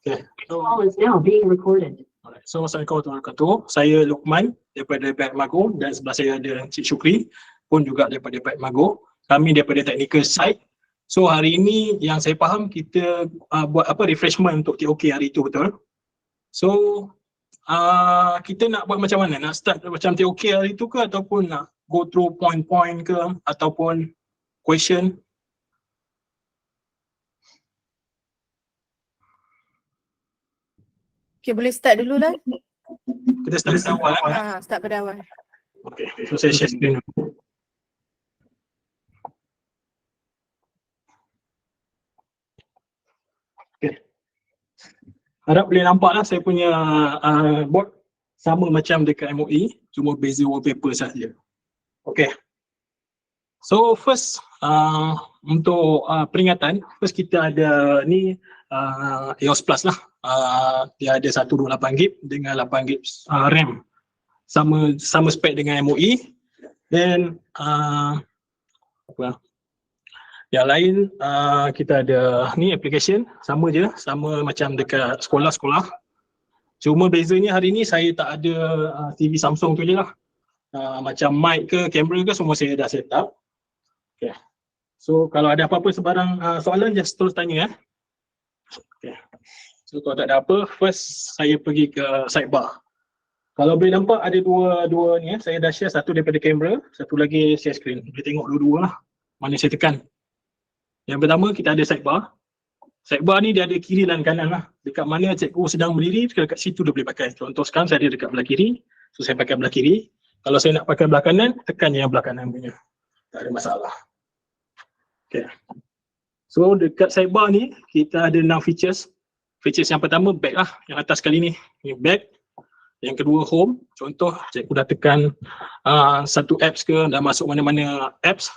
Okay. Call is now being recorded. Alright. So, Assalamualaikum warahmatullahi wabarakatuh. Saya Luqman daripada Pihak Mago dan sebelah saya ada Cik Syukri pun juga daripada Pihak Mago. Kami daripada Technical Side. So, hari ini yang saya faham kita buat refreshment untuk TOK hari itu, betul? So, kita nak buat macam mana? Nak start macam TOK hari itu ke ataupun nak go through point-point ke ataupun question? Okay, boleh start dulu lah. Kita start dari awal. Start pada awal. Okay, so saya share screen dulu. Okay. Harap boleh nampak lah saya punya board sama macam dekat MOE, cuma beza wallpaper sahaja. Okay. So first, untuk peringatan, first kita ada ni EOS Plus lah. Dia ada 128GB dengan 8GB RAM. Sama spek dengan MOE. Dan yang lain kita ada ni application sama je, sama macam dekat sekolah-sekolah. Cuma bezanya hari ni saya tak ada TV Samsung tu je lah. Macam mic ke kamera ke semua saya dah set up. Okay. So kalau ada apa-apa sebarang soalan just terus tanya . Okay. So kalau tak ada apa, first saya pergi ke sidebar. Kalau boleh nampak ada dua ni saya dah share, satu daripada kamera, satu lagi share screen. Boleh tengok dua-dua lah mana saya tekan. Yang pertama kita ada sidebar. Sidebar ni dia ada kiri dan kanan lah. Dekat mana cikgu sedang berdiri, dekat situ dia boleh pakai. Contoh sekarang saya ada dekat belah kiri, so saya pakai belah kiri. Kalau saya nak pakai belah kanan, tekan yang belah kanan punya. Tak ada masalah. Okay. So dekat sidebar ni kita ada 6 features. Features yang pertama back lah, yang atas kali ni. Ni back. Yang kedua home. Contoh cikgu dah tekan satu apps ke, dah masuk mana-mana apps.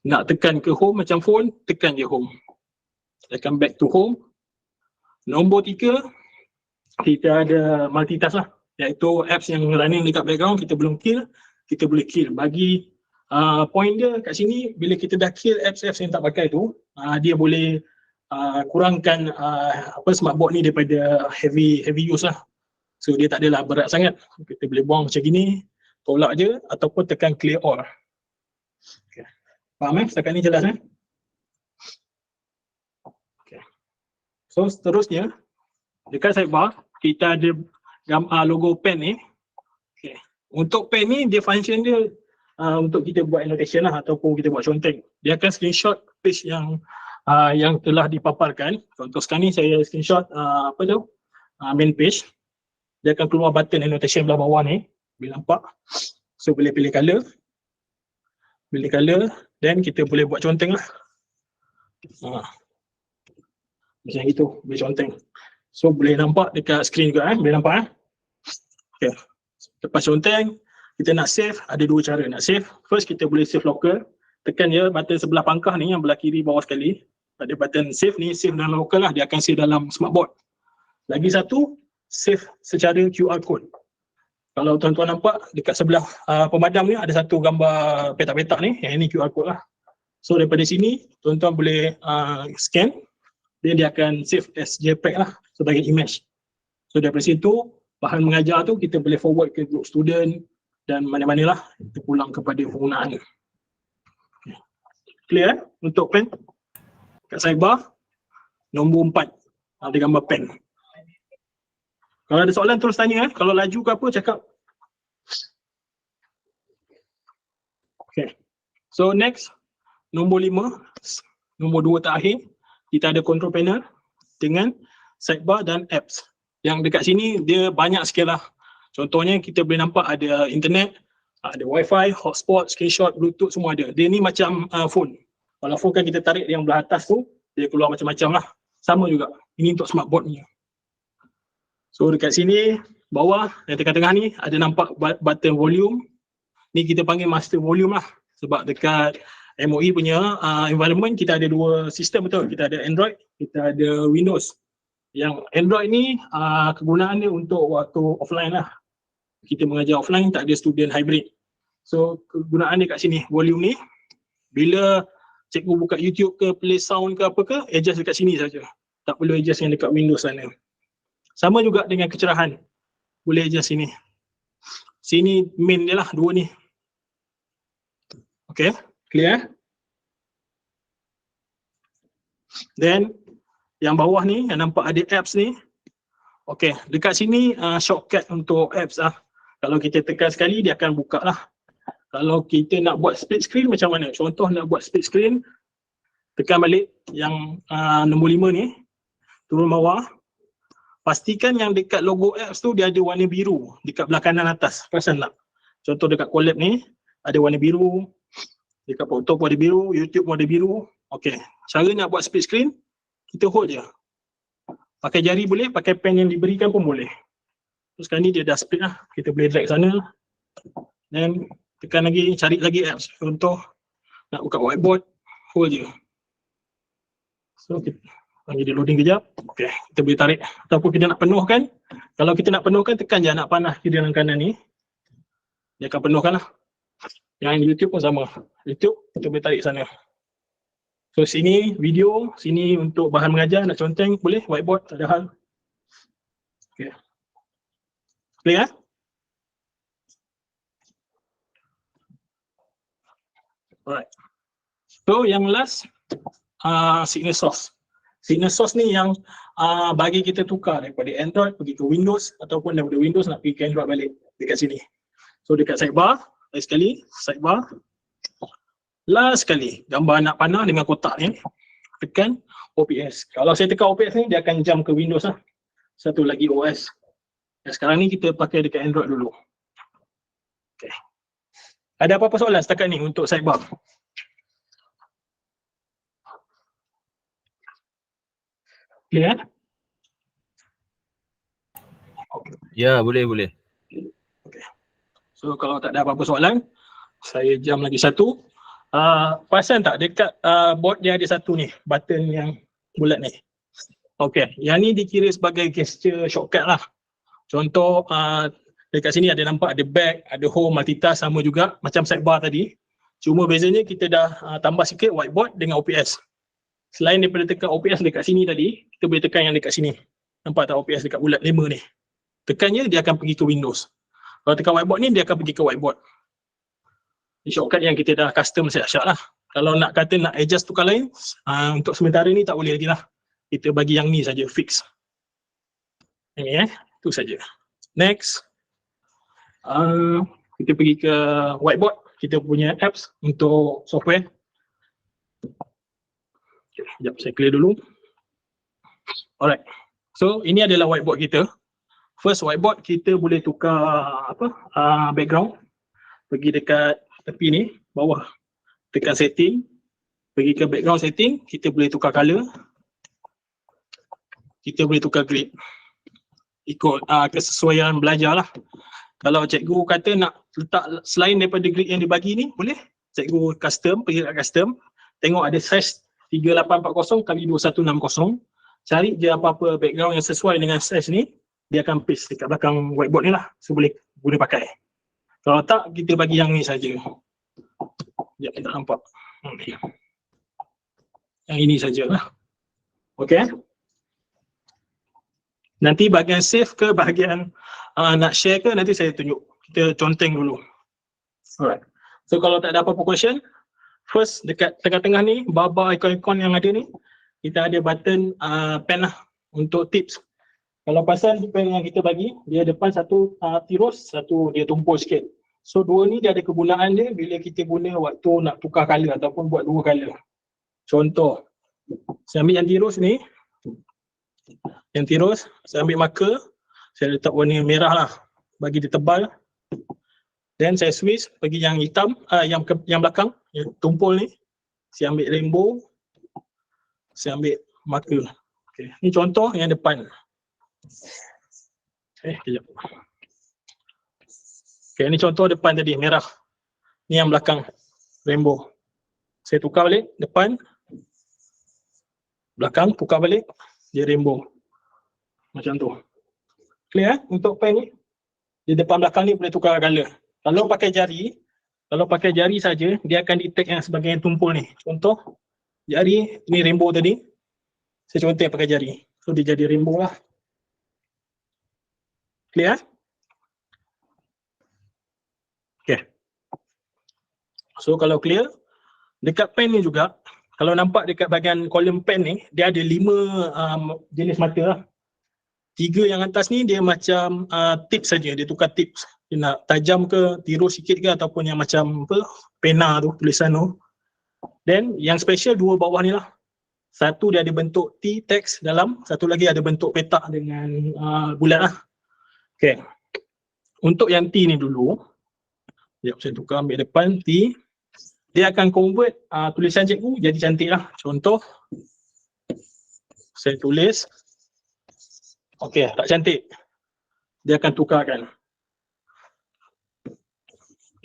Nak tekan ke home macam phone, tekan je home. Tekan back to home. Nombor 3, kita ada multitask lah. Iaitu apps yang running dekat background kita belum kill, kita boleh kill. Bagi point dia kat sini, bila kita dah kill apps-apps yang tak pakai tu, dia boleh kurangkan smartboard ni daripada heavy use lah. So dia tak adalah berat sangat. Kita boleh buang macam gini, tolak je ataupun tekan clear all. Okay. Faham setakat ni jelas Okay. So seterusnya, dekat sidebar kita ada logo pen ni. Okay. Untuk pen ni dia function dia untuk kita buat annotation lah ataupun kita buat conteng. Dia akan screenshot page yang telah dipaparkan. Contoh sekarang ni saya screenshot main page. Dia akan keluar button annotation belah bawah ni. Boleh nampak. So boleh pilih color. Pilih color dan kita boleh buat conteng lah. Macam itu, boleh conteng. So boleh nampak dekat screen juga boleh nampak Okay. Lepas conteng, kita nak save, ada dua cara nak save. First kita boleh save local. Tekan je button sebelah pangkah ni yang belah kiri bawah sekali. Ada button save ni, save dalam local lah, dia akan save dalam smartboard. Lagi satu, save secara QR code. Kalau tuan-tuan nampak dekat sebelah pemadam ni ada satu gambar petak-petak ni, yang ini QR code lah. So daripada sini tuan-tuan boleh scan, then dia akan save as JPEG lah sebagai image. So daripada situ bahan mengajar tu kita boleh forward ke group student dan mana-mana lah kita pulang kepada penggunaan. Clear untuk pen? Kat sidebar nombor 4 ada gambar pen. Kalau ada soalan terus tanya kalau laju ke apa cakap. Okay. So next, nombor 5, nombor 2 terakhir, kita ada control panel dengan sidebar dan apps. Yang dekat sini dia banyak sikit lah. Contohnya kita boleh nampak ada internet, ada wifi, hotspot, screenshot, bluetooth semua ada. Dia ni macam phone. Kalau phone kan kita tarik yang belah atas tu, dia keluar macam-macam lah. Sama juga. Ini untuk smartboard ni. So dekat sini, bawah, yang tengah-tengah ni ada nampak button volume. Ni kita panggil master volume lah. Sebab dekat MOE punya environment kita ada dua sistem betul. Kita ada Android, kita ada Windows. Yang Android ni kegunaan dia untuk waktu offline lah. Kita mengajar offline, tak ada student hybrid. So kegunaan dia kat sini, volume ni. Bila cikgu buka YouTube ke, play sound ke apa ke, adjust dekat sini saja. Tak perlu adjust yang dekat Windows sana. Sama juga dengan kecerahan. Boleh adjust sini. Sini main dia lah, dua ni. Okay, clear? Then, yang bawah ni, yang nampak ada apps ni. Okay, dekat sini shortcut untuk apps lah. Kalau kita tekan sekali, dia akan buka lah. Kalau kita nak buat split screen macam mana? Contoh nak buat split screen, tekan balik yang nombor 5 ni, turun bawah. Pastikan yang dekat logo apps tu dia ada warna biru dekat belah kanan atas. Perasan tak? Contoh dekat collab ni ada warna biru, dekat photo pun ada biru, YouTube pun ada biru. Okey, cara nak buat split screen, kita hold je. Pakai jari boleh, pakai pen yang diberikan pun boleh. Terus sekarang ni dia dah split lah. Kita boleh drag sana. Dan tekan lagi, cari lagi apps. Contoh nak buka whiteboard, hold je. So kita bagi dia loading kejap. Okey, kita boleh tarik. Ataupun kita nak penuhkan. Kalau kita nak penuhkan, tekan je anak panah kiri dan kanan ni. Dia akan penuhkan lah. Yang YouTube pun sama. YouTube, kita boleh tarik sana. So sini video, sini untuk bahan mengajar, nak conteng boleh, whiteboard, tak ada hal. Okey. Clear? Alright. So yang last, signal source. Signal source ni yang bagi kita tukar daripada Android pergi ke Windows ataupun daripada Windows nak pergi ke Android balik dekat sini. So dekat sidebar, last sekali, sidebar. Last sekali, gambar anak panah dengan kotak ni, tekan OPS. Kalau saya tekan OPS ni, dia akan jump ke Windows lah. Satu lagi OS. Dan sekarang ni kita pakai dekat Android dulu. Okay. Ada apa-apa soalan setakat ni untuk sidebar? Clear? Ya, boleh. Okay. So kalau tak ada apa-apa soalan, saya jam lagi satu. Perasan tak dekat board dia ada satu ni, button yang bulat ni. Okay, yang ni dikira sebagai gesture shortcut lah. Contoh dekat sini ada nampak ada back, ada home, multitask sama juga macam sidebar tadi. Cuma bezanya kita dah tambah sikit whiteboard dengan OPS. Selain daripada tekan OPS dekat sini tadi, kita boleh tekan yang dekat sini. Nampak tak OPS dekat bulat 5 ni? Tekannya dia akan pergi ke Windows. Kalau tekan whiteboard ni dia akan pergi ke whiteboard. Ini shortcut yang kita dah custom siap-siap lah. Kalau nak kata nak adjust tukar lain, untuk sementara ni tak boleh lagi lah. Kita bagi yang ni saja, fix. Ini itu saja. Next. Kita pergi ke whiteboard. Kita punya apps untuk software. Okay, sekejap saya clear dulu. Alright. So ini adalah whiteboard kita. First whiteboard kita boleh tukar background. Pergi dekat tepi ni, bawah. Tekan setting. Pergi ke background setting, kita boleh tukar color. Kita boleh tukar grid. Ikut kesesuaian belajar lah. Kalau cikgu kata nak letak selain daripada grid yang dibagi ni, boleh. Cikgu custom, pergi kat custom. Tengok ada size 3840 x 2160. Cari je apa-apa background yang sesuai dengan size ni, dia akan paste dekat belakang whiteboard ni lah. So boleh guna pakai. Kalau tak, kita bagi yang ni saja. Sekejap kita nampak. Yang ini sajalah. Okay. Nanti bahagian save ke bahagian nak share ke, nanti saya tunjuk. Kita conteng dulu. Alright. So kalau tak ada apa-apa question, first dekat tengah-tengah ni, bar ikon-ikon yang ada ni, kita ada button pen lah untuk tips. Kalau pasal pen yang kita bagi, dia depan satu tirus, satu dia tumpul sikit. So dua ni dia ada kegunaan dia bila kita guna waktu nak tukar color ataupun buat dua color. Contoh, saya ambil yang tirus ni. Yang tirus, saya ambil marker, saya letak warna merah lah, bagi dia tebal. Then saya switch pergi yang hitam, yang belakang, yang tumpul ni. Saya ambil rainbow, saya ambil marker. Okay. Ni contoh yang depan. Kejap. Okay, ni contoh depan tadi, merah. Ni yang belakang, rainbow. Saya tukar balik, depan. Belakang, tukar balik, dia rainbow. Macam tu. Clear untuk pen ni? Di depan belakang ni boleh tukar color. Kalau pakai jari saja, dia akan detect yang sebagai yang tumpul ni. Contoh, jari, ni rainbow tadi. Saya conteng pakai jari. So dia jadi rainbow lah. Clear? Okay. So kalau clear, dekat pen ni juga, kalau nampak dekat bahagian kolom pen ni, dia ada 5 jenis mata lah. 3 yang atas ni dia macam tips saja, dia tukar tips. Dia nak tajam ke, tirus sikit ke, ataupun yang macam apa, pena tu, tulisan tu. Then yang special 2 bawah ni lah. Satu dia ada bentuk T teks dalam, satu lagi ada bentuk petak dengan bulat lah. Okay. Untuk yang T ni dulu, sekejap saya tukar ambil depan T. Dia akan convert tulisan cikgu jadi cantik lah. Contoh, saya tulis, okay, tak cantik. Dia akan tukarkan.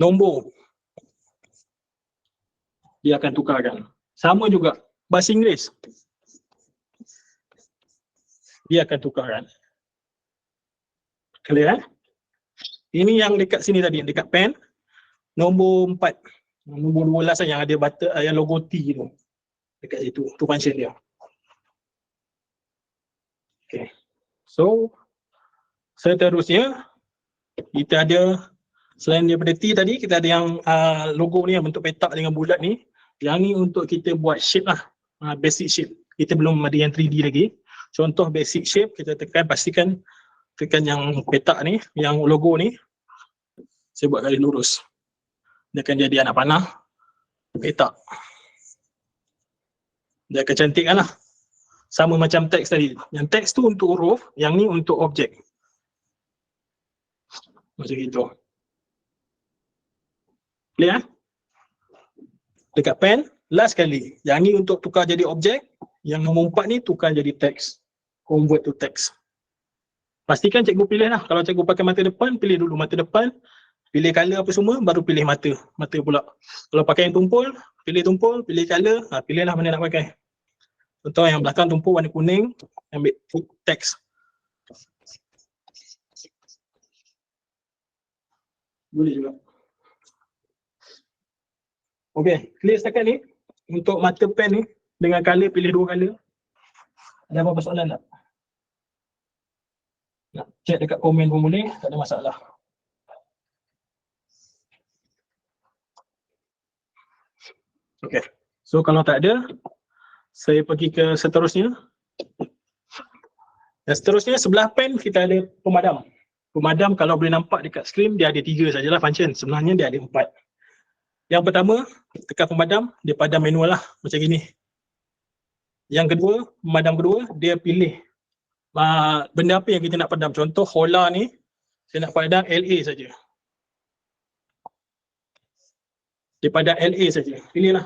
Nombor, dia akan tukarkan. Sama juga, bahasa Inggeris, dia akan tukarkan. Clear eh? Ini yang dekat sini tadi, dekat pen, nombor 4. Nombor 12 yang ada yang logo T tu. Dekat situ, tu function dia. Okay. So, seterusnya, kita ada, selain daripada T tadi, kita ada yang logo ni, yang bentuk petak dengan bulat ni. Yang ni untuk kita buat shape lah, basic shape. Kita belum ada yang 3D lagi. Contoh basic shape, kita pastikan tekan yang petak ni, yang logo ni. Saya buat garis lurus. Dia akan jadi anak panah, petak. Dia akan cantikkan lah. Sama macam teks tadi. Yang teks tu untuk huruf, yang ni untuk objek. Macam itu. Clear? Dekat pen, last kali. Yang ni untuk tukar jadi objek, yang nombor 4 ni tukar jadi teks. Convert to text. Pastikan cikgu pilih lah. Kalau cikgu pakai mata depan, pilih dulu mata depan. Pilih color apa semua, baru pilih mata. Mata pula. Kalau pakai yang tumpul, pilih color, pilihlah mana nak pakai. Contoh yang belakang tumpul warna kuning, ambil teks. Boleh juga. Okay, clear setakat ni. Untuk mata pen ni, dengan color, pilih 2 color. Ada apa-apa soalan tak? Nak check dekat komen pun boleh, tak ada masalah. Okay, so kalau tak ada, saya pergi ke seterusnya. Dan seterusnya sebelah pen kita ada pemadam. Pemadam kalau boleh nampak dekat skrin dia ada 3 sajalah function. Sebenarnya dia ada 4. Yang pertama, tekan pemadam, dia padam manual lah macam gini. Yang kedua, pemadam kedua, dia pilih benda apa yang kita nak padam. Contoh hola ni, saya nak padam LA saja. Dia padam LA saja. Pilihlah.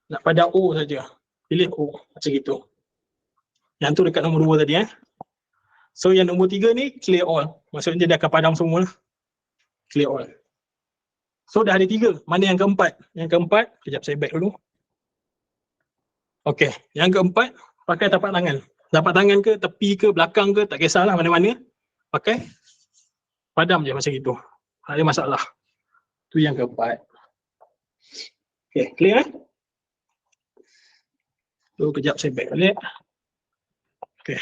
Nak padam O saja. Pilih O macam gitu. Yang tu dekat nombor 2 tadi So yang nombor 3 ni clear all. Maksudnya dia akan padam semua lah. Clear all. So dah ada 3. Mana yang keempat? Yang keempat, kejap saya back dulu. Okey, yang keempat pakai tapak tangan. Tapak tangan ke, tepi ke, belakang ke, tak kisahlah mana-mana. Pakai padam je macam itu. Tak ada masalah. Tu yang keempat. Okey, clear So kejap saya back balik. Okey.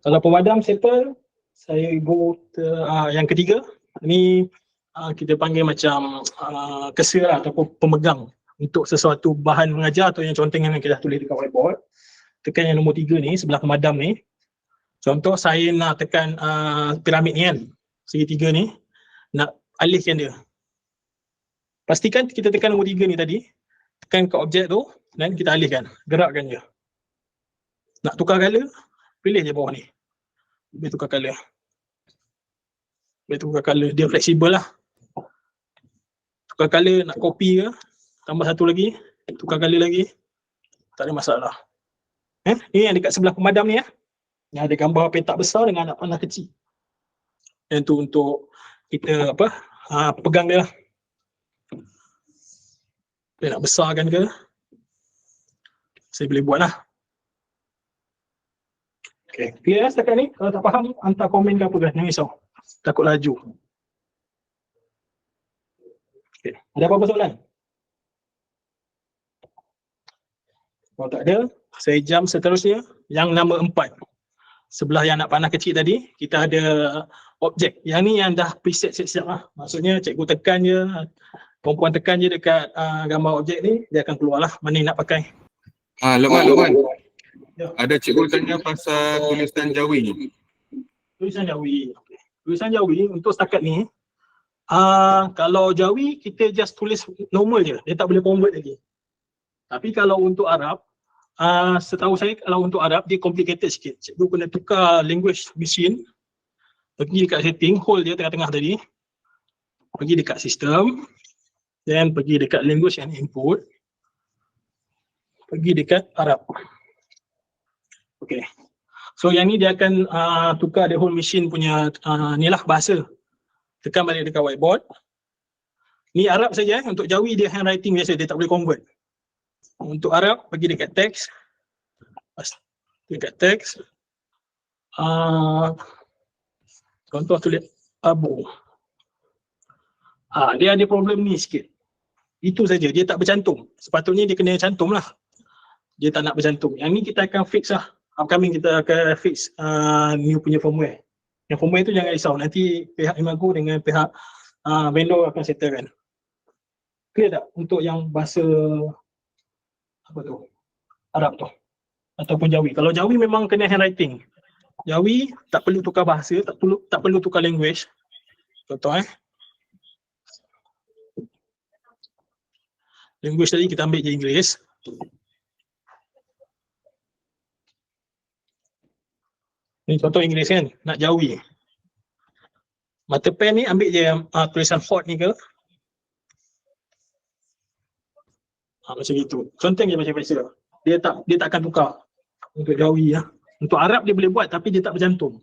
Kalau pemadam settle, saya go to yang ketiga. Ini kita panggil macam kesir ataupun pemegang untuk sesuatu bahan mengajar atau yang conteng yang kita tulis dekat whiteboard. Tekan yang nombor 3 ni, sebelah pemadam ni. Contoh saya nak tekan piramid ni kan, segitiga ni, nak alihkan dia. Pastikan kita tekan nombor 3 ni tadi, tekan ke objek tu dan kita alihkan, gerakkan je. Nak tukar color, pilih je bawah ni. Boleh tukar color. Boleh tukar color, dia fleksibel lah. Tukar color, nak copy ke, tambah satu lagi, tukar color lagi, tak ada masalah. Ini yang dekat sebelah pemadam ni yang ada gambar petak besar dengan anak panah kecil. Yang tu untuk kita pegang dia lah. Dia nak besarkan ke, saya boleh buat lah. Okay, clear setakat ni? Kalau tak faham, hantar komen ke apa kan, jangan risau. Takut laju. Okay, ada apa-apa soalan? Kalau tak ada, saya jump seterusnya yang nombor 4. sebelah yang anak panah kecil tadi, kita ada objek. Yang ni yang dah preset siap-siap lah. Maksudnya cikgu tekan je, perempuan tekan je dekat gambar objek ni, dia akan keluar lah mana yang nak pakai. Lokman. Ya. Ada cikgu tanya pasal tulisan Jawi ni. Tulisan Jawi. Tulisan Jawi untuk setakat ni, kalau Jawi kita just tulis normal je, dia tak boleh convert lagi. Tapi kalau untuk Arab, setahu saya kalau untuk Arab dia complicated sikit. Cikgu kena tukar language machine, pergi dekat setting, hold dia tengah-tengah tadi, pergi dekat sistem, dan pergi dekat language and input, pergi dekat Arab. Okay. So yang ni dia akan tukar the whole machine punya ni lah bahasa. Tekan balik dekat whiteboard. Ni Arab saja, untuk Jawi dia handwriting biasa, dia tak boleh convert. Untuk Arab, pergi dekat teks. Dekat teks. Contoh tulis Abu. Dia ada problem ni sikit. Itu saja, dia tak bercantum. Sepatutnya dia kena cantum lah. Dia tak nak bercantum. Yang ni kita akan fix lah. Upcoming kita akan fix new punya firmware. Yang firmware tu jangan risau. Nanti pihak Imago dengan pihak vendor akan settlekan. Clear tak? Untuk yang bahasa apa tu? Arab tu. Ataupun Jawi. Kalau Jawi memang kena handwriting. Jawi tak perlu tukar bahasa, tak perlu tukar language. Contoh language tadi kita ambil je Inggeris. Ni contoh Inggeris kan, nak Jawi. Mata pen ni ambil je tulisan hot ni ke. Macam itu. Contoh je macam biasa. Dia tak akan tukar untuk Jawi ya. Untuk Arab dia boleh buat tapi dia tak bercantum.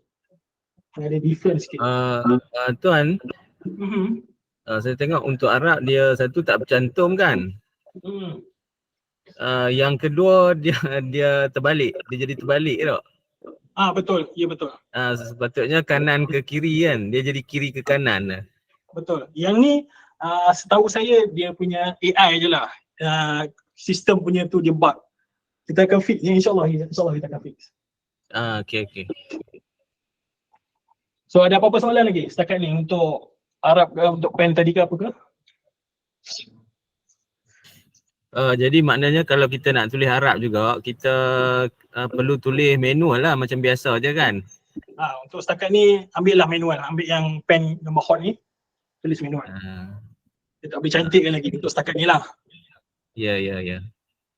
Ada difference sikit. Tuan, Mhm. saya tengok untuk Arab dia satu tak bercantum kan. Yang kedua dia terbalik, dia jadi terbalik tak? Betul, ya betul. Sepatutnya kanan ke kiri kan, dia jadi kiri ke kanan. Betul. Yang ni setahu saya dia punya AI je lah. Sistem punya tu dia bug. Kita akan fix ni insyaAllah kita akan fix. Okay. So ada apa-apa soalan lagi setakat ni untuk Arab ke, untuk pen tadi ke apa ke? Jadi maknanya kalau kita nak tulis Arab juga, kita perlu tulis manual lah macam biasa je kan? Untuk setakat ni ambil lah manual, ambil yang pen nombor hot ni, tulis manual. Dia tak boleh cantikkan lagi untuk setakat ni lah. Ya.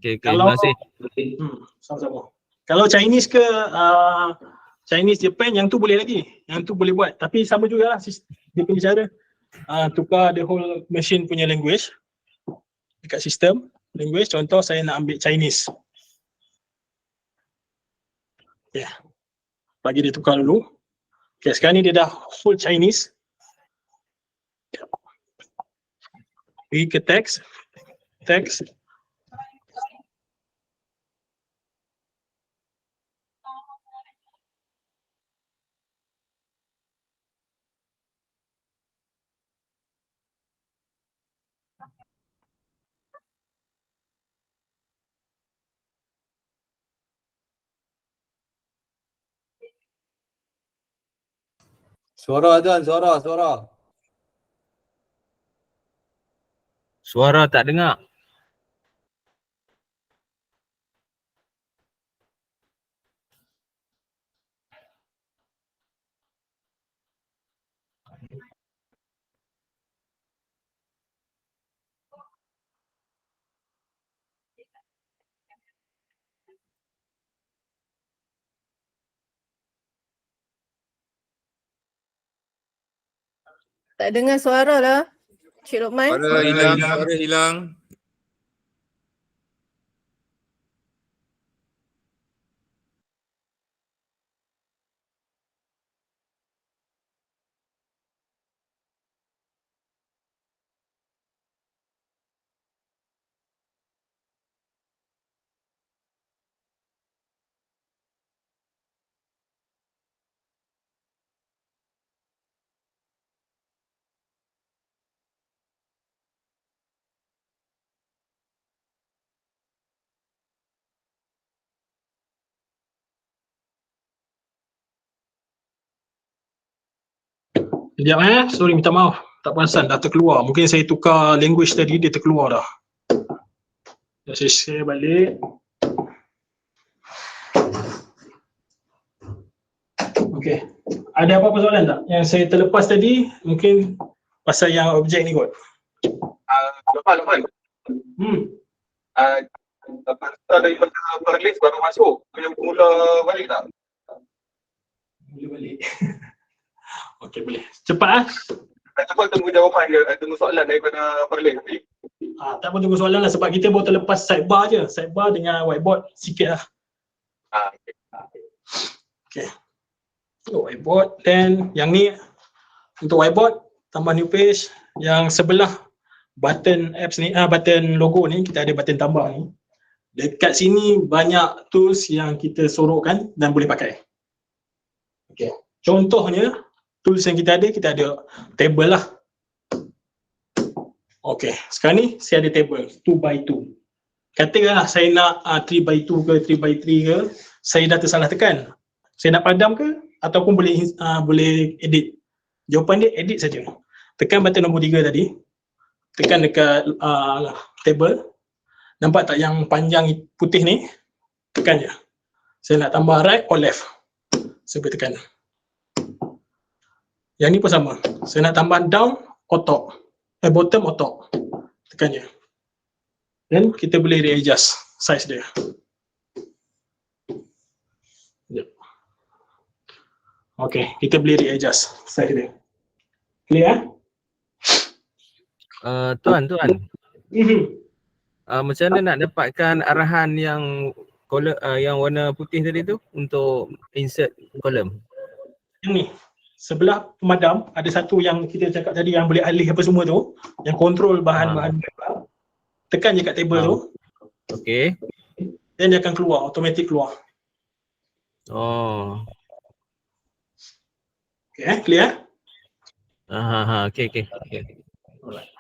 Okay, Kalau, terima kasih. Sama-sama. Kalau Chinese ke Chinese Japan, yang tu boleh lagi. Yang tu boleh buat. Tapi sama jugalah dia punya cara. Tukar the whole machine punya language dekat sistem language. Contoh saya nak ambil Chinese. Bagi dia tukar dulu. Okay, sekarang ni dia dah full Chinese. Pergi ke teks. Suara tuan, suara. Suara tak dengar. Tak dengar suara lah. Cik Lokman. Suara hilang. Sekejap sorry minta maaf. Tak perasan dah terkeluar. Mungkin saya tukar language tadi dia terkeluar dah. Saya share balik. Okey. Ada apa-apa soalan tak? Yang saya terlepas tadi mungkin pasal yang objek ni kot. Luqman. Hmm. Lepas daripada Perlis baru masuk. Boleh mula balik tak? Boleh balik. Okey boleh. Cepat Cuba tunggu jawapan dia, tunggu soalan daripada Perlis. tak pun tunggu soalan lah sebab kita baru terlepas sidebar je. Sidebar dengan whiteboard sikit lah. Okay. Whiteboard then yang ni untuk whiteboard tambah new page. Yang sebelah button apps ni, button logo ni kita ada button tambah ni. Dekat sini banyak tools yang kita sorokkan dan boleh pakai. Okay. Contohnya tools yang kita ada table lah. Okay, sekarang ni saya ada table 2x2. Katakanlah saya nak 3x2 ke 3x3 ke, saya dah tersalah tekan. Saya nak padam ke ataupun boleh edit. Jawapan dia edit saja. Tekan button nombor 3 tadi. Tekan dekat table. Nampak tak yang panjang putih ni? Tekan je. Saya nak tambah right or left. Saya boleh tekan. Yang ni pun sama. Saya nak tambah down or top. Bottom or top. Tekan je. Dan kita boleh readjust size dia. Okay, kita boleh readjust size dia. Clear? Tuan. Macam mana nak dapatkan arahan yang yang warna putih tadi tu untuk insert kolom? Yang ni. Sebelah pemadam ada satu yang kita cakap tadi yang boleh alih apa semua tu, yang kontrol bahan-bahan. Tekan je kat table tu. Okey. Dan dia akan keluar, automatik keluar. Oh. Okay, clear? Okey. Alright.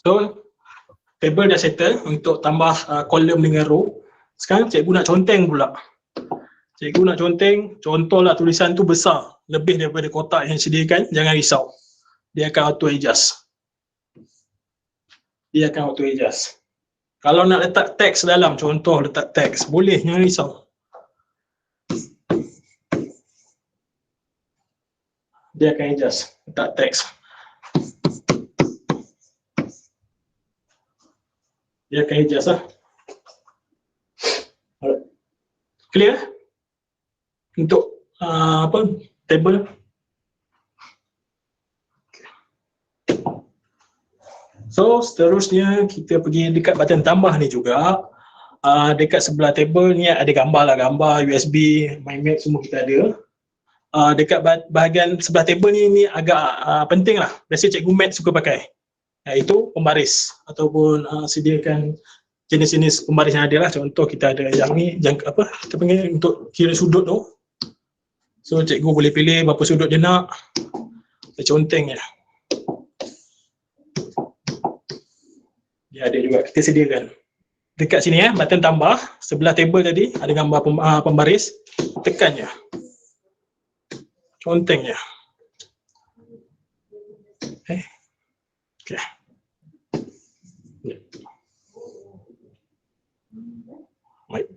So, table dah settle untuk tambah kolom dengan row. Sekarang cikgu nak conteng pula. Cikgu nak conteng, contohlah tulisan tu besar, lebih daripada kotak yang sediakan, jangan risau. Dia akan auto adjust. Kalau nak letak teks dalam, contoh letak teks, boleh, jangan risau. Dia akan adjust, letak teks. Dia akan adjust lah. Alright. Clear? Untuk table. So seterusnya kita pergi dekat button tambah ni juga. Dekat sebelah table ni ada gambar lah, gambar USB, mind map semua kita ada. Dekat bahagian sebelah table ni agak penting lah. Biasa cikgu mat suka pakai, iaitu pembaris ataupun sediakan jenis-jenis pembaris yang ada lah. Contoh kita ada yang ni, kita panggil untuk kira sudut tu. So cikgu boleh pilih berapa sudut dia nak. Saya conteng je. Dia ada juga, kita sediakan. Dekat sini button tambah, sebelah table tadi ada gambar pembaris. Tekan je. Conteng je. Okay. Baik.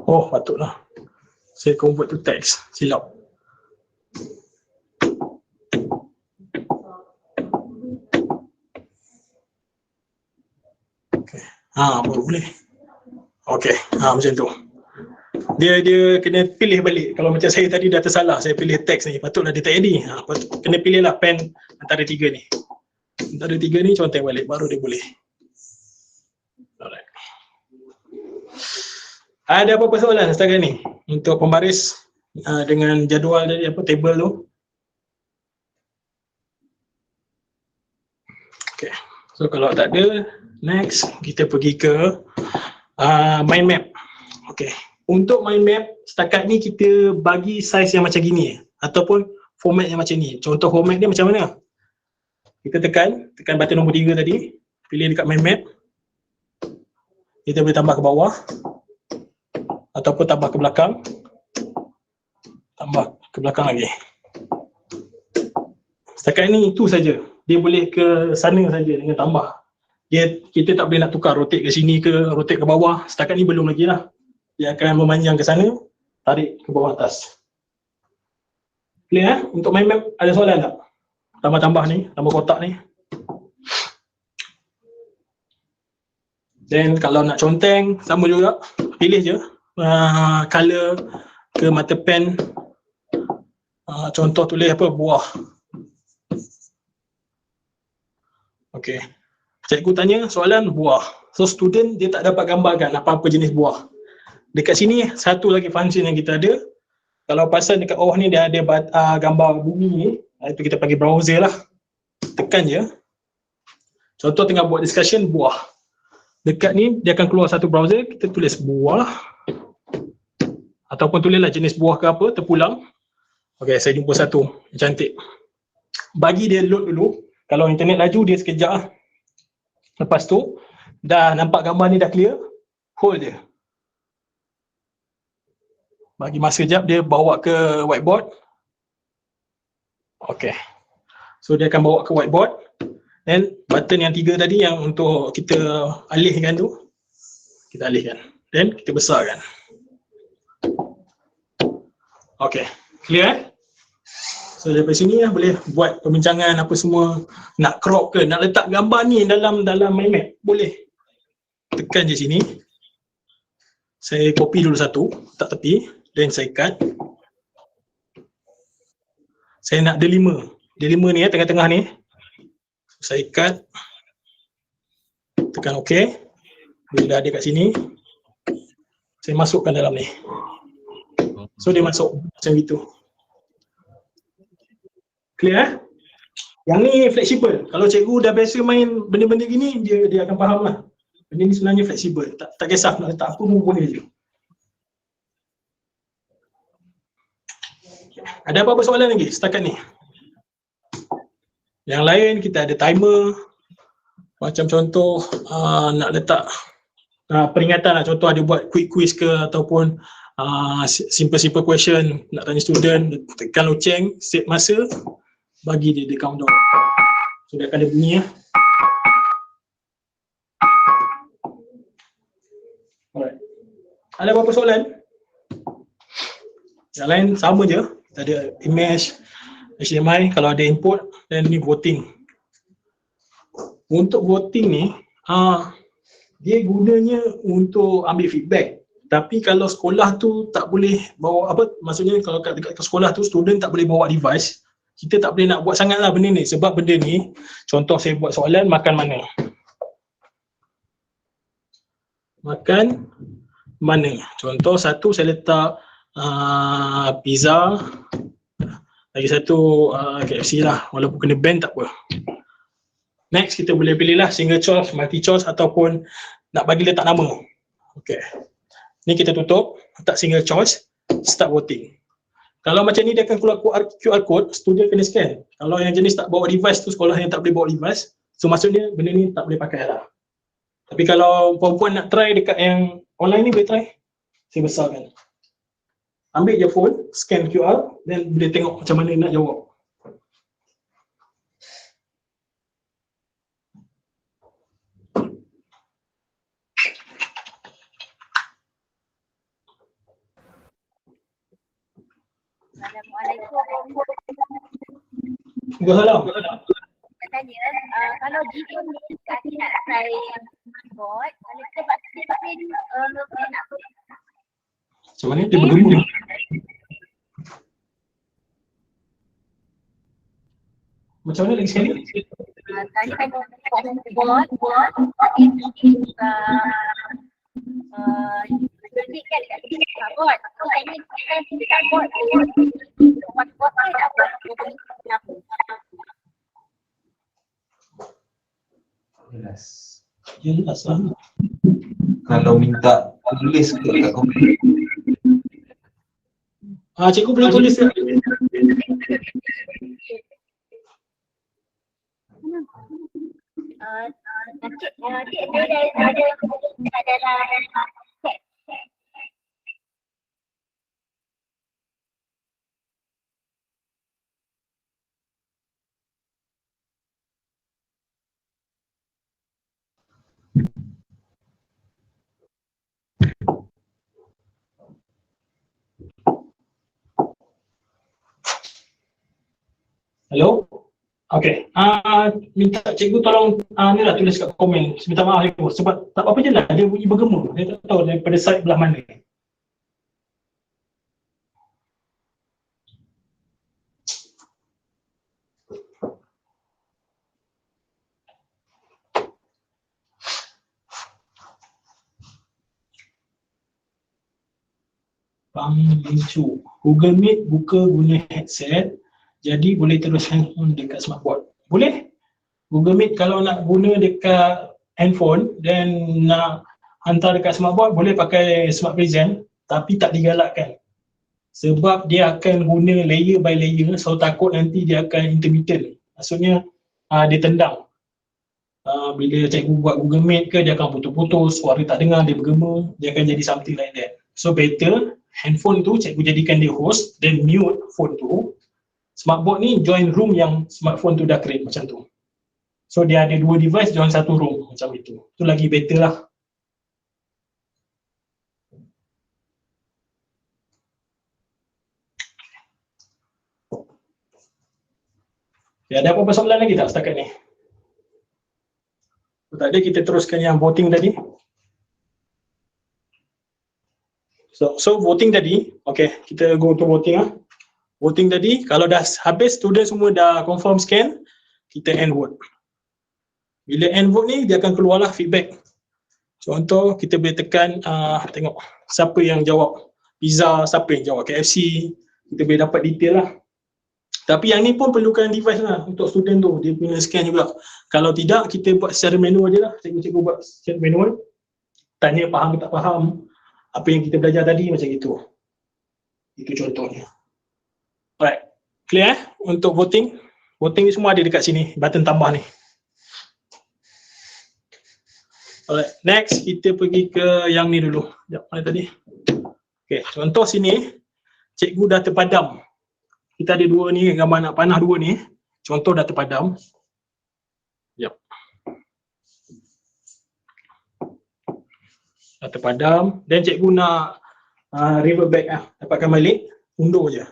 Oh, patutlah. Saya convert to text. Silap. Okay. Baru boleh. Okay. Macam tu. Dia kena pilih balik. Kalau macam saya tadi dah tersalah, saya pilih teks ni. Patutlah dia tak edit. Kena pilih lah pen antara tiga ni. Antara tiga ni conteng balik, baru dia boleh. Alright. Ada apa-apa soalan setakat ni untuk pembaris dengan jadual dari table tu? Okay. So kalau tak ada, next kita pergi ke mind map. Okay. Untuk mind map setakat ni kita bagi size yang macam gini ataupun format yang macam ni. Contoh format dia macam mana? Kita tekan button nombor 3 tadi, pilih dekat mind map. Kita boleh tambah ke bawah ataupun tambah ke belakang. Tambah ke belakang lagi. Setakat ni itu saja. Dia boleh ke sana saja dengan tambah. Kita tak boleh nak tukar rotate ke sini ke rotate ke bawah. Setakat ni belum lagi lah. Dia akan memanjang ke sana, tarik ke bawah atas. Clear Untuk mind map ada soalan tak? Tambah-tambah ni, tambah kotak ni. Then kalau nak conteng, sama juga. Pilih je color ke mata pen. Contoh tulis apa? Buah. Okay. Cikgu tanya soalan buah. So student dia tak dapat gambarkan apa-apa jenis buah. Dekat sini satu lagi function yang kita ada. Kalau pasal dekat bawah ni dia ada gambar bumi ni. Itu kita panggil browser lah. Tekan je. Contoh tengah buat discussion buah. Dekat ni dia akan keluar satu browser, kita tulis buah. Ataupun tulislah jenis buah ke apa, terpulang. Okay, saya jumpa satu yang cantik. Bagi dia load dulu. Kalau internet laju dia sekejap lah. Lepas tu dah nampak gambar ni dah clear, hold dia. Bagi masa sekejap dia bawa ke whiteboard. Okay. So dia akan bawa ke whiteboard. Then button yang 3 tadi yang untuk kita alihkan tu, kita alihkan. Then kita besarkan. Okay, clear So daripada sini lah boleh buat perbincangan apa semua. Nak crop ke, nak letak gambar ni dalam mind map, boleh. Tekan je sini. Saya copy dulu satu, letak tepi. Then saya cut. Saya nak D5. D5 ni tengah-tengah ni. Saya cut. Tekan OK. Bila dah ada kat sini, saya masukkan dalam ni. So dia masuk macam itu. Clear Yang ni fleksibel. Kalau cikgu dah biasa main benda-benda gini, dia akan faham lah. Benda ni sebenarnya fleksibel. Tak kisah nak letak apa pun boleh je. Ada apa-apa soalan lagi setakat ni? Yang lain kita ada timer. Macam contoh nak letak peringatan lah. Contoh ada buat quick quiz ke ataupun simple question nak tanya student, tekan loceng, set masa, bagi dia countdown. So dia akan ada bunyi lah. Alright. Ada apa-apa soalan? Yang lain sama je. Kita ada image, HDMI, kalau ada input, dan ni voting. Untuk voting ni, dia gunanya untuk ambil feedback. Tapi kalau sekolah tu tak boleh bawa apa, maksudnya kalau kat sekolah tu student tak boleh bawa device, kita tak boleh nak buat sangatlah benda ni. Sebab benda ni, contoh saya buat soalan makan mana. Makan mana. Contoh satu saya letak pizza, lagi satu KFC lah, walaupun kena ban tak apa. Next kita boleh pilih lah single choice, multi choice ataupun nak bagi letak nama. Okay. Ni kita tutup, letak single choice, start voting. Kalau macam ni dia akan keluar QR code, student kena scan. Kalau yang jenis tak bawa device tu, sekolah yang tak boleh bawa device, so maksudnya benda ni tak boleh pakai lah. Tapi kalau puan-puan nak try dekat yang online ni boleh try. Saya besarkan. Ambil je phone, scan QR, then boleh tengok macam mana nak jawab. Assalamualaikum. Waalaikumsalam. Nak tanya, kalau jika kaki nak try bot, kalau kita buat screen nak Macam mana dia bergema? Macam mana lagi sekali? tadi kan bot kita jadi kan dekat sini bot. So ini kita dekat bot. Bot ni nak buat apa? Jelas lah. Kalau minta tulis ke kat komputer. Cikgu boleh tulis ke? Cik saya ada dalam chat. Hello? Okay. Minta cikgu tolong ni lah tulis kat komen. Minta maaf cikgu sebab tak apa je lah dia bunyi bergema. Saya tak tahu daripada side belah mana. Bang Lincu. Google Meet buka guna headset. Jadi boleh terus handphone dekat smartboard. Boleh? Google Meet kalau nak guna dekat handphone dan nak hantar dekat smartboard boleh pakai Smart Present tapi tak digalakkan. Sebab dia akan guna layer by layer, so takut nanti dia akan intermittent. Maksudnya dia tendang. Bila cikgu buat Google Meet ke dia akan putus-putus, suara tak dengar, dia bergema, dia akan jadi something like that. So better handphone tu cikgu jadikan dia host then mute phone tu. Smartboard ni join room yang smartphone tu dah create macam tu. So dia ada dua device join satu room macam itu. Tu lagi better lah. Ya, ada apa-apa soalan lagi tak setakat ni? Kalau tak ada kita teruskan yang voting tadi. So voting tadi, okay, kita go to voting ah. Voting tadi, kalau dah habis student semua dah confirm scan, kita end vote. Bila end vote ni, dia akan keluarlah feedback. Contoh, kita boleh tekan, tengok siapa yang jawab pizza, siapa yang jawab KFC, kita boleh dapat detail lah. Tapi yang ni pun perlukan device lah untuk student tu, dia punya scan juga. Kalau tidak, kita buat secara manual je lah, cikgu-cikgu buat secara manual. Tanya faham ke tak faham, apa yang kita belajar tadi macam itu. Itu contohnya. Alright, clear untuk voting? Voting ni semua ada dekat sini, button tambah ni. Alright, next kita pergi ke yang ni dulu. Sekejap, mana tadi? Okay, contoh sini, cikgu dah terpadam. Kita ada dua ni, gambar nak panah dua ni. Contoh dah terpadam. Sekejap. Dah terpadam, dan cikgu nak revert back dapatkan balik, undur je.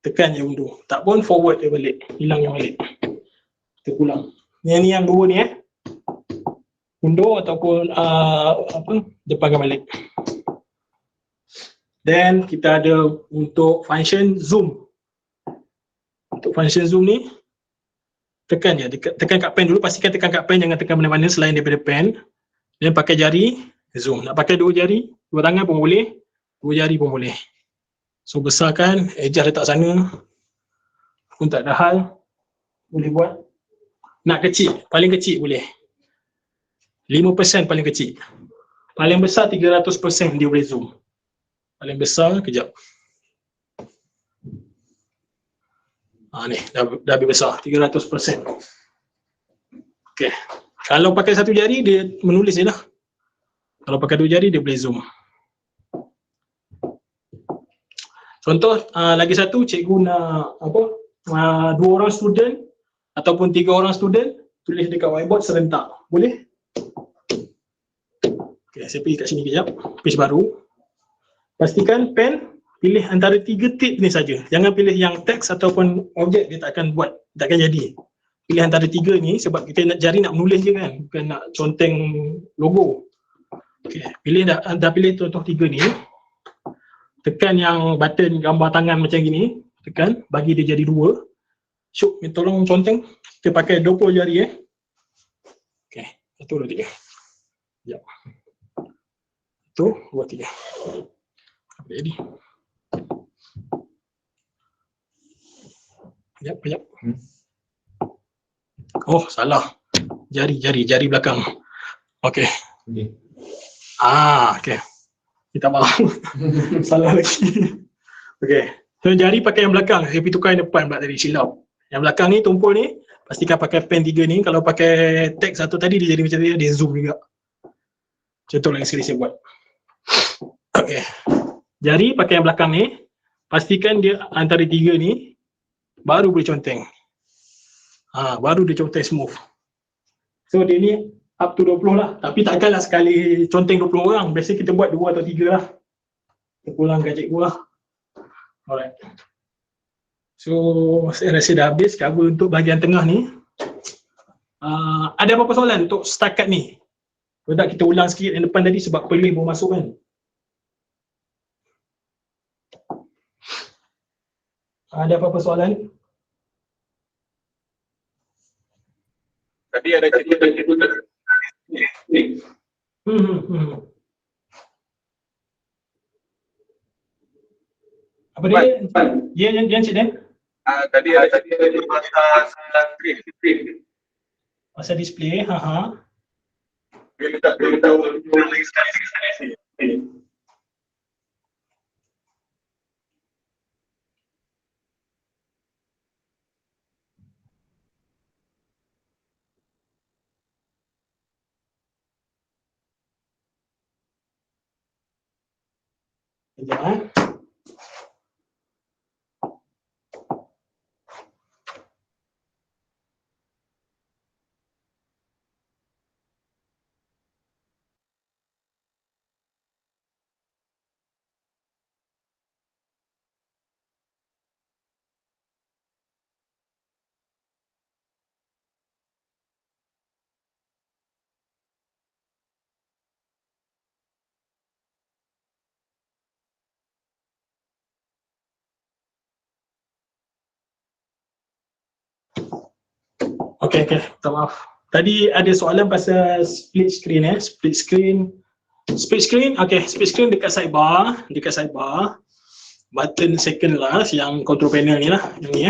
Tekan je undur. Tak pun forward dia balik, hilang yang balik. Kita pulang. Ni yang dua ni undur ataupun depaskan balik. Then kita ada untuk function zoom. Untuk function zoom ni tekan je, tekan kat pen dulu, pastikan tekan kat pen, jangan tekan mana-mana selain daripada pen. Dan pakai jari zoom. Nak pakai dua jari, dua tangan pun boleh, dua jari pun boleh. So besarkan, adjust letak sana pun tak ada hal, boleh buat. Nak kecil, paling kecil boleh 5% paling kecil. Paling besar 300% dia boleh zoom. Paling besar, kejap. Ni, dah lebih besar, 300%. Okay. Kalau pakai satu jari, dia menulis je lah. Kalau pakai dua jari, dia boleh zoom. Contoh, lagi satu, cikgu nak dua orang student ataupun tiga orang student tulis dekat whiteboard serentak. Boleh? Okay, saya pergi kat sini kejap. Page baru. Pastikan pen pilih antara 3 tip ni saja. Jangan pilih yang teks ataupun objek, dia tak akan buat, tak akan jadi. Pilih antara 3 ni sebab kita nak jari nak menulis je kan, bukan nak conteng logo. Okay, pilih dah pilih contoh 3 ni. Tekan yang button gambar tangan macam gini, tekan, bagi dia jadi 2. Syuk, tolong conteng. Kita pakai 20 jari Okay, 1, 2, 3. Sekejap. 1, 2, 3. Apa jadi? Sekejap. Oh, salah. Jari belakang. Okay. Okay. Kita maaf. Salah lagi. Okay. So jari pakai yang belakang. Saya pergi tukar yang depan pula tadi, silap. Yang belakang ni, tumpul ni, Pastikan pakai pen 3 ni. Kalau pakai tag satu tadi dia jadi macam dia zoom juga. Contoh lagi sekali saya buat. Okay. Jari pakai yang belakang ni. Pastikan dia antara 3 ni baru boleh conteng. Baru dia conteng smooth. So dia ni up to 20 lah. Tapi takkanlah sekali conteng 20 orang. Biasanya kita buat 2 atau 3 lah. Kita pulangkan cikgu lah. Alright. So saya rasa dah habis cover untuk bahagian tengah ni. Ada apa-apa soalan untuk setakat ni? Kalau tak kita ulang sikit yang depan tadi sebab pelih baru masuk kan. Ada apa-apa soalan? Tadi ada cerita Apa dia? Yang cik Dan? tadi ada pasal screen. Pasal display, Dia minta lagi sekali. Sekejap Okay, minta maaf. Tadi ada soalan pasal split screen split screen, okay, split screen dekat sidebar, button second last yang control panel ni lah, yang ni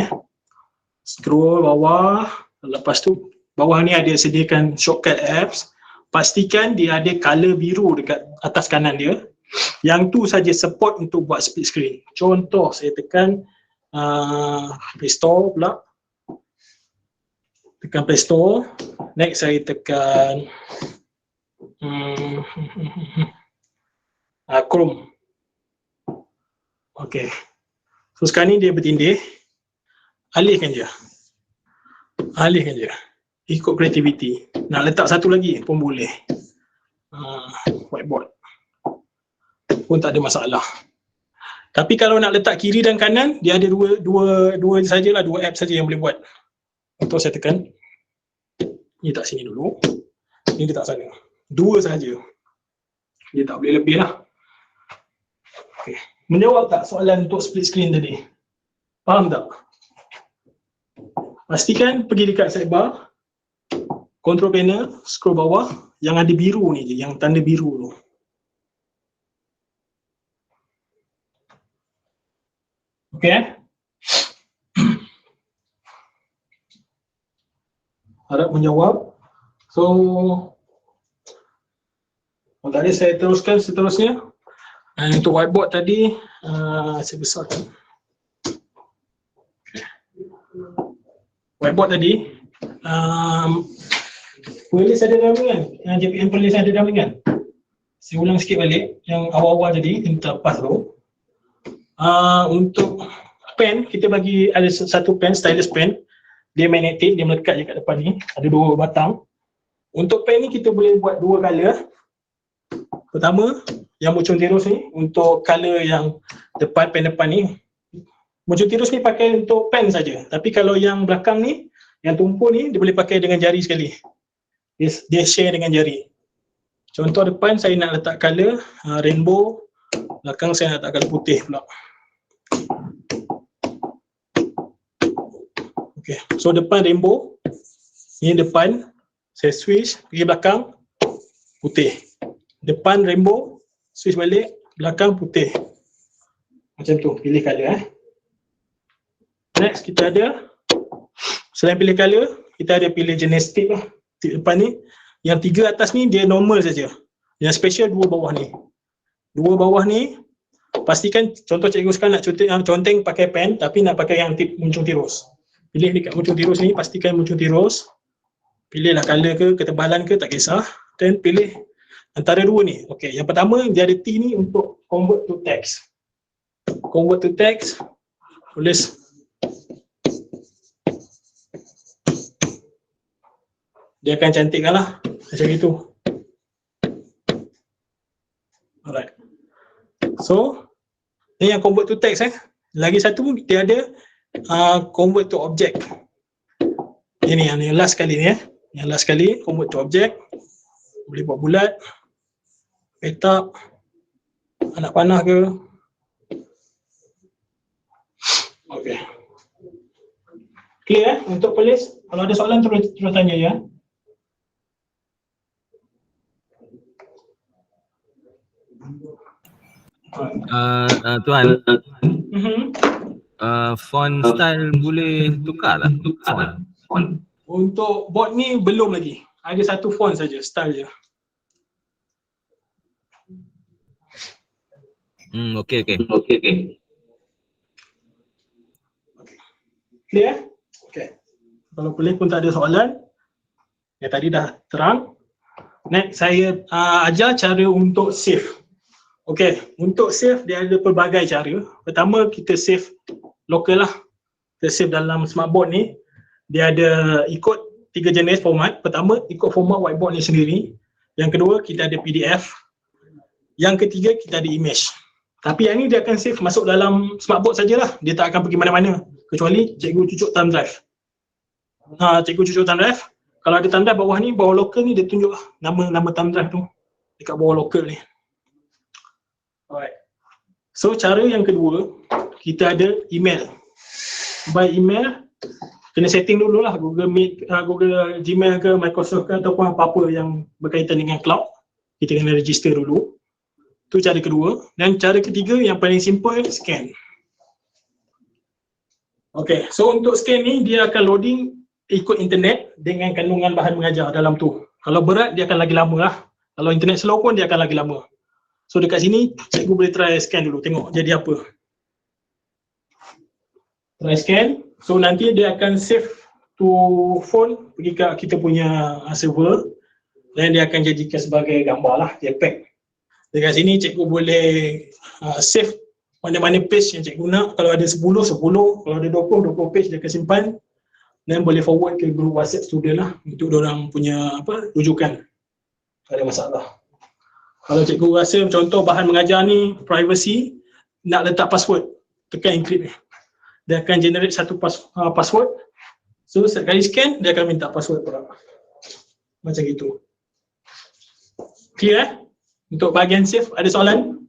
scroll bawah, lepas tu bawah ni ada sediakan shortcut apps, pastikan dia ada color biru dekat atas kanan dia, yang tu saja support untuk buat split screen. Contoh saya tekan Play Store pula, tekan Play Store, next saya tekan Chrome. Okay, so sekarang ni dia bertindih, alihkan je, ikut creativity. Nak letak satu lagi pun boleh, whiteboard pun tak ada masalah. Tapi kalau nak letak kiri dan kanan, dia ada dua sajalah, 2 app saja yang boleh buat. Contoh saya tekan, ni tak sini dulu, ni letak sana, 2 saja, dia tak boleh lebih lah. Okay. Menjawab tak soalan untuk split screen tadi? Faham tak? Pastikan pergi dekat sidebar, control panel, scroll bawah, yang ada biru ni je, yang tanda biru tu. Okay. Harap menjawab. So, tadi saya teruskan seterusnya. Untuk whiteboard tadi, saya besarkan. Whiteboard tadi, playlist ada dalam ni kan? Yang JPM playlist ada dalam ni kan? Saya ulang sikit balik, yang awal-awal tadi, yang terlepas tu. Untuk pen, kita bagi ada satu pen, stylus pen. Dia magnetic, dia melekat je kat depan ni, ada 2 batang. Untuk pen ni kita boleh buat 2 color. Pertama, yang muncul tirus ni, untuk color yang depan, pen depan ni. Muncul tirus ni pakai untuk pen saja. Tapi kalau yang belakang ni, yang tumpu ni, dia boleh pakai dengan jari sekali. Dia share dengan jari. Contoh depan saya nak letak color rainbow, belakang saya nak letak color putih pula. Okay, so depan rainbow, ni depan, saya switch, pergi belakang, putih. Depan rainbow, switch balik, belakang putih. Macam tu, pilih color Next kita ada, selain pilih color, kita ada pilih jenis tip lah. Tip depan ni, yang 3 atas ni dia normal saja. Yang special 2 bawah ni. 2 bawah ni, pastikan, contoh cikgu sekarang nak conteng pakai pen, tapi nak pakai yang tip muncung tirus. Pilih dekat muncul tirus ni, pastikan muncul tirus. Pilihlah color ke, ketebalan ke, tak kisah. Then pilih antara dua ni. Okay, yang pertama dia ada T ni untuk convert to text. Convert to text, tulis dia akan cantikkan lah macam itu. Alright. So, ni yang convert to text Lagi satu dia ada convert to object. Ini yang last kali ni Yang last kali convert to object. Boleh buat bulat, petak, anak panah ke. Okay. Clear untuk pelis? Kalau ada soalan terus tanya ya. Tuan, Mhm. font style boleh tukar tak? Font. Untuk board ni belum lagi. Ada satu font saja, style je. Okay. Clear? Okay. Kalau boleh pun tak ada soalan. Yang tadi dah terang. Next, saya ajar cara untuk save. Okay, untuk save dia ada pelbagai cara. Pertama, kita save local lah. Kita save dalam smartboard ni. Dia ada ikut 3 jenis format. Pertama, ikut format whiteboard ni sendiri. Yang kedua, kita ada PDF. Yang ketiga, kita ada image. Tapi yang ni dia akan save masuk dalam smartboard sajalah. Dia tak akan pergi mana-mana. Kecuali cikgu cucuk thumb drive. Cikgu cucuk thumb drive. Kalau ada thumb drive bawah ni, bawah local ni dia tunjuk nama thumb drive tu. Dekat bawah local ni. Alright. So cara yang kedua, kita ada email. By email, kena setting dululah Google Meet, Google Gmail ke, Microsoft ke ataupun apa-apa yang berkaitan dengan cloud. Kita kena register dulu. Itu cara kedua. Dan cara ketiga yang paling simple, scan. Okay, so untuk scan ni dia akan loading ikut internet dengan kandungan bahan mengajar dalam tu. Kalau berat dia akan lagi lama lah. Kalau internet slow pun dia akan lagi lama. So dekat sini cikgu boleh try scan dulu, tengok jadi apa. Try scan. So nanti dia akan save to phone, pergi ke kita punya server. Dan dia akan jadikan sebagai gambar lah, JPEG. Dekat sini cikgu boleh save mana-mana page yang cikgu nak. Kalau ada 10, kalau ada 20 page dia akan simpan. Dan boleh forward ke group WhatsApp student lah untuk diorang punya rujukan. Tak ada masalah. Kalau cikgu rasa contoh bahan mengajar ni privacy, nak letak password, tekan encrypt ni. Dia akan generate satu password. So sekali scan dia akan minta password pula. Macam gitu. Clear Untuk bahagian save ada soalan?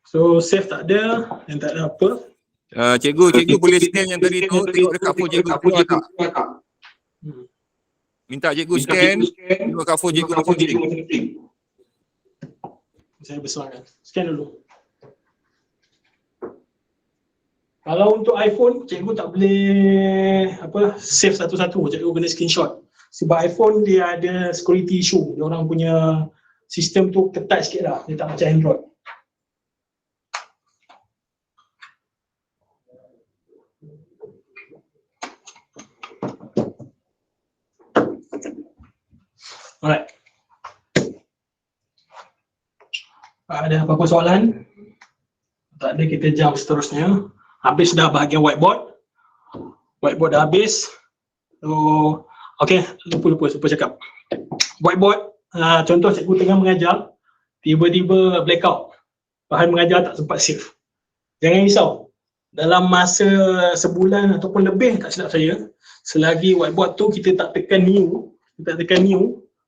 So save tak ada, yang tak ada apa. Cikgu boleh scan yang tadi tu, tengok dekat phone cikgu keluar tak? Minta cikgu scan, tengok dekat phone cikgu apa penting. Saya besarkan. Scan dulu. Kalau untuk iPhone, cikgu tak boleh save satu-satu, cikgu kena screenshot. Sebab iPhone dia ada security issue, dia orang punya sistem tu ketat sikit lah, dia tak macam Android. Alright. Ada apa-apa soalan? Tak ada, kita jump seterusnya. Habis dah bahagian whiteboard. Whiteboard dah habis. So, okay, lupa cakap. Whiteboard, contoh cikgu tengah mengajar, tiba-tiba blackout. Bahan mengajar tak sempat save. Jangan risau. Dalam masa sebulan ataupun lebih, tak silap saya, selagi whiteboard tu kita tak tekan new,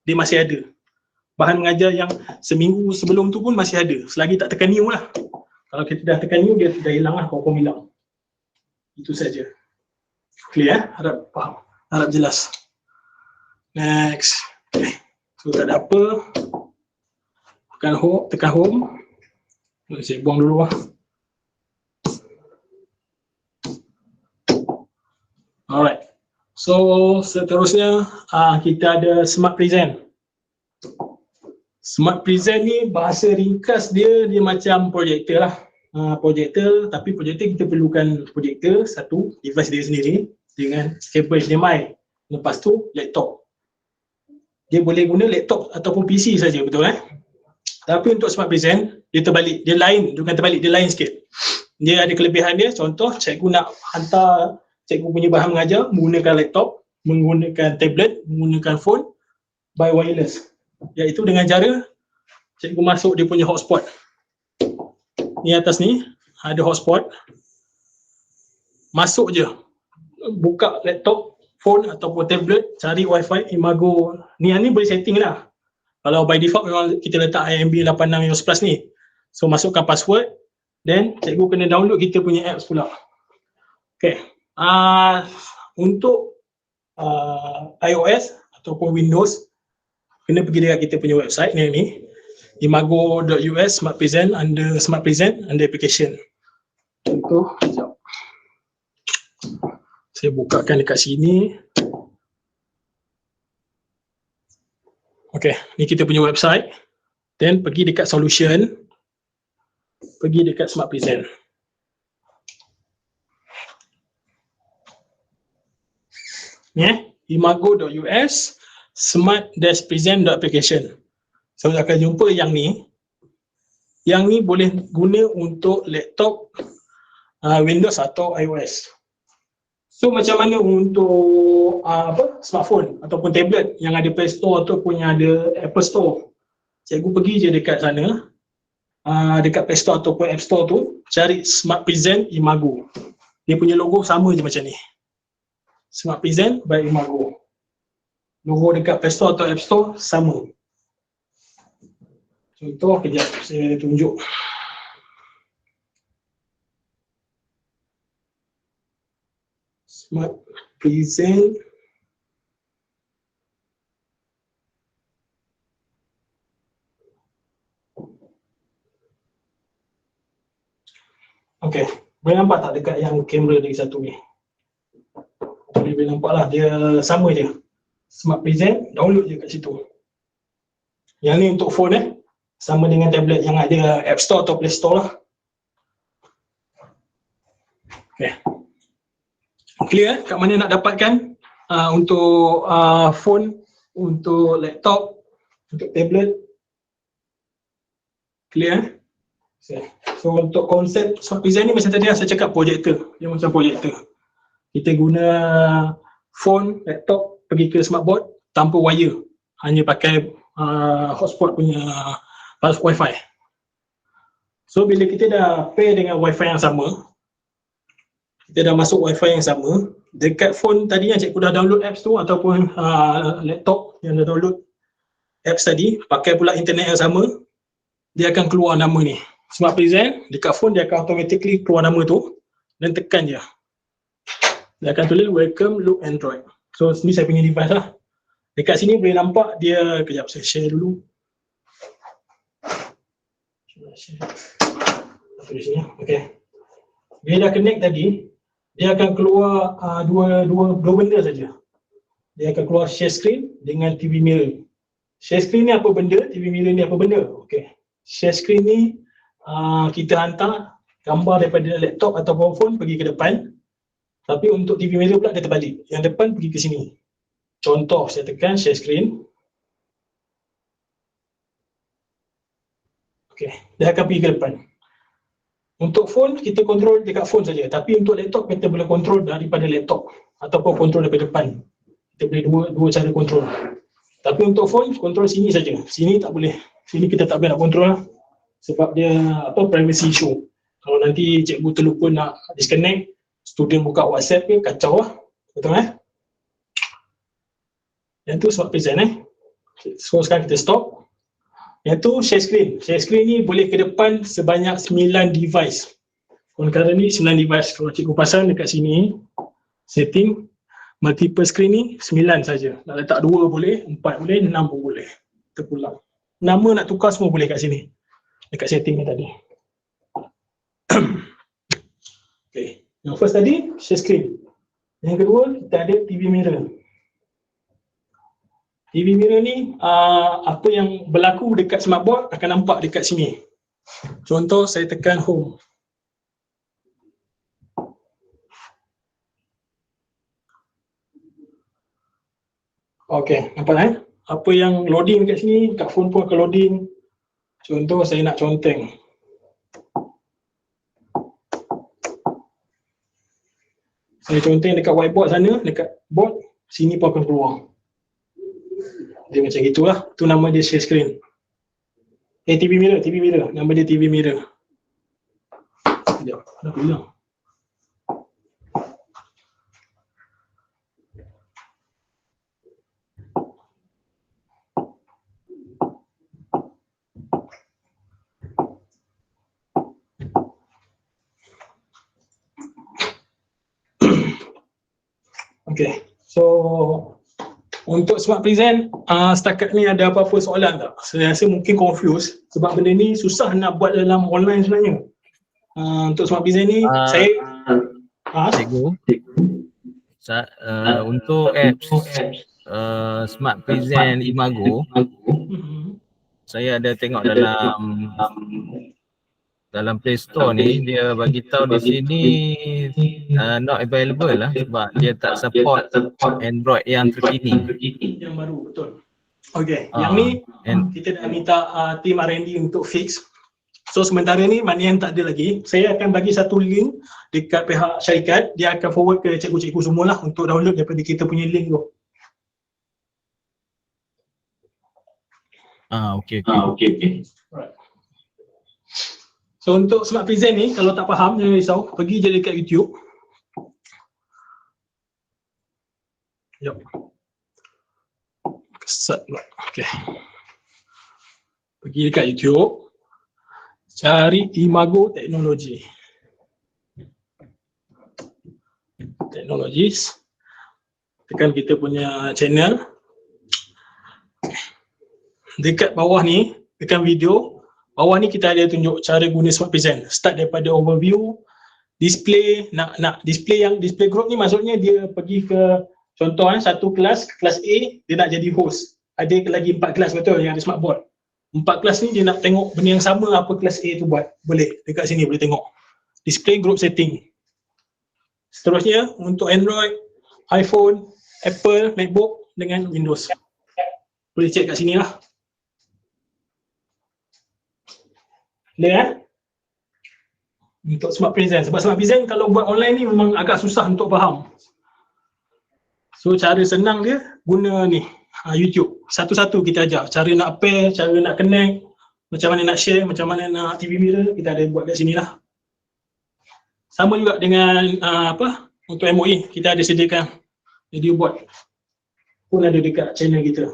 dia masih ada. Bahan mengajar yang seminggu sebelum tu pun masih ada, selagi tak tekan new lah. Kalau kita dah tekan new, dia dah hilang lah, confirm hilang. Itu saja. Clear? Harap faham, harap jelas. Next. Okay. So tak ada apa. Tekan home. Saya buang dulu lah. Alright. So seterusnya kita ada Smart Present. Smart Present ni bahasa ringkas dia macam projektor lah. Projektor, tapi projektor kita perlukan projektor satu, device dia sendiri dengan kabel HDMI. Lepas tu laptop. Dia boleh guna laptop ataupun PC saja, betul Tapi untuk Smart Present dia terbalik, dia lain, bukan terbalik, dia lain sikit. Dia ada kelebihan dia, contoh cikgu nak hantar cikgu punya bahan mengajar menggunakan laptop, menggunakan tablet, menggunakan phone by wireless. Iaitu dengan cara cikgu masuk dia punya hotspot. Ni atas ni ada hotspot. Masuk je. Buka laptop, phone ataupun tablet, cari wifi Imago. Ni boleh setting lah. Kalau by default memang kita letak IMB 86 ni. So masukkan password, then cikgu kena download kita punya apps pula. Okay. Untuk iOS ataupun Windows, kena pergi dekat kita punya website ni imago.us Smart Present under Smart Present under application. Contoh, sekejap. Saya bukakan dekat sini. Okay, ni kita punya website. Then pergi dekat solution. Pergi dekat Smart Present. Ni imago.us smart-present.application. So akan jumpa yang ni. Yang ni boleh guna untuk laptop Windows atau iOS. So macam mana untuk smartphone ataupun tablet yang ada Play Store ataupun yang ada Apple Store. Cikgu pergi je dekat sana, dekat Play Store ataupun App Store tu, cari Smart Present Imago. Dia punya logo sama je macam ni. Smart Present by Imago. Logo dekat Play Store atau App Store sama. Contoh, kejap saya tunjuk. Smart Present. Okay, boleh nampak tak dekat yang kamera lagi satu ni? Boleh nampak lah, dia sama je. Smart Present, download je kat situ. Yang ni untuk phone sama dengan tablet yang ada App Store atau Play Store lah. Okay. Clear kat mana nak dapatkan untuk phone, untuk laptop, untuk tablet? Clear? So untuk konsep Smart Present ni macam tadi saya cakap projektor. Dia macam projektor. Kita guna phone, laptop pergi ke smartboard tanpa wire. Hanya pakai hotspot punya wifi. So bila kita dah pair dengan wifi yang sama, kita dah masuk wifi yang sama, dekat phone tadi yang cikgu dah download apps tu ataupun laptop yang dah download apps tadi, pakai pula internet yang sama, dia akan keluar nama ni. Smart Present, dekat phone dia akan automatically keluar nama tu dan tekan je. Dia akan tulis welcome look Android. So ni saya punya device lah. Dekat sini boleh nampak dia, kejap saya share dulu. Okay. Bila dah connect tadi, dia akan keluar dua benda saja. Dia akan keluar share screen dengan TV mirror. Share screen ni apa benda, TV mirror ni apa benda? Okay. Share screen ni kita hantar gambar daripada laptop ataupun phone pergi ke depan. Tapi untuk TV mirror pula dia terbalik. Yang depan pergi ke sini. Contoh saya tekan share screen. Okay, dia akan pergi ke depan. Untuk phone, kita kontrol dekat phone saja. Tapi untuk laptop, kita boleh kontrol daripada laptop ataupun kontrol daripada depan. Kita boleh dua cara kontrol. Tapi untuk phone, kontrol sini saja. Sini tak boleh. Sini kita tak boleh nak kontrol lah. Sebab dia privacy issue. Kalau nanti cikgu terlupa nak disconnect, student buka WhatsApp ke, kacau lah. Betul Yang tu Smart Present So sekarang kita stop. Yang tu share screen. Share screen ni boleh ke depan sebanyak 9 device. Concurrently 9 device. Kalau cikgu pasang dekat sini, setting, multiple screen ni 9 saja. Nak letak 2 boleh, 4 boleh, 6 pun boleh. Terpulang. Nama nak tukar semua boleh kat sini. Dekat setting ni tadi. Okay. Yang first tadi, share screen. Yang kedua, kita ada TV mirror. TV mirror ni apa yang berlaku dekat smartboard akan nampak dekat sini. Contoh saya tekan home. Okey, nampak apa yang loading dekat sini, kat phone pun akan loading. Contoh saya nak conteng. Saya conteng dekat whiteboard sana, dekat board, sini pun akan keluar. Dia macam gitulah. Tu nama dia share screen. TV mirror. Nama dia TV mirror. Sekejap, dah bilang. Okay, so untuk Smart Present, setakat ni ada apa-apa soalan tak? Saya rasa mungkin confused sebab benda ni susah nak buat dalam online sebenarnya. Untuk Smart Present ni, saya Cikgu, untuk apps Smart Present Imago, saya ada tengok dalam Play Store ni, dia bagi tahu di sini not available lah sebab dia tak support Android yang terkini. Yang baru, betul. Okay, yang ni kita dah minta team R&D untuk fix. So sementara ni mana yang tak ada lagi, saya akan bagi satu link dekat pihak syarikat, dia akan forward ke cikgu-cikgu semualah untuk download daripada kita punya link tu. Okay. Alright. So untuk Smart Present ni, kalau tak faham, jangan risau, pergi je dekat YouTube. Yup. Kesat pula. Okay. Pergi dekat YouTube, cari Imago Technology. Technologies. Tekan kita punya channel. Dekat bawah ni, tekan video. Bawah ni kita ada tunjuk cara guna Smart Present. Start daripada overview, display, nak display yang display group ni maksudnya dia pergi ke contoh satu kelas, kelas A, dia nak jadi host. Ada lagi 4 kelas betul yang ada smartboard. 4 kelas ni dia nak tengok benda yang sama apa kelas A tu buat. Boleh, dekat sini boleh tengok. Display group setting. Seterusnya untuk Android, iPhone, Apple, MacBook dengan Windows. Boleh check kat sini lah. Boleh untuk Smart Present. Sebab Smart Present kalau buat online ni memang agak susah untuk faham. So cara senang dia guna ni YouTube. Satu-satu kita ajar. Cara nak pair, cara nak connect, macam mana nak share, macam mana nak TV mirror, kita ada buat kat sini lah. Sama juga dengan untuk MOE, kita ada sediakan video board. Pun ada dekat channel kita.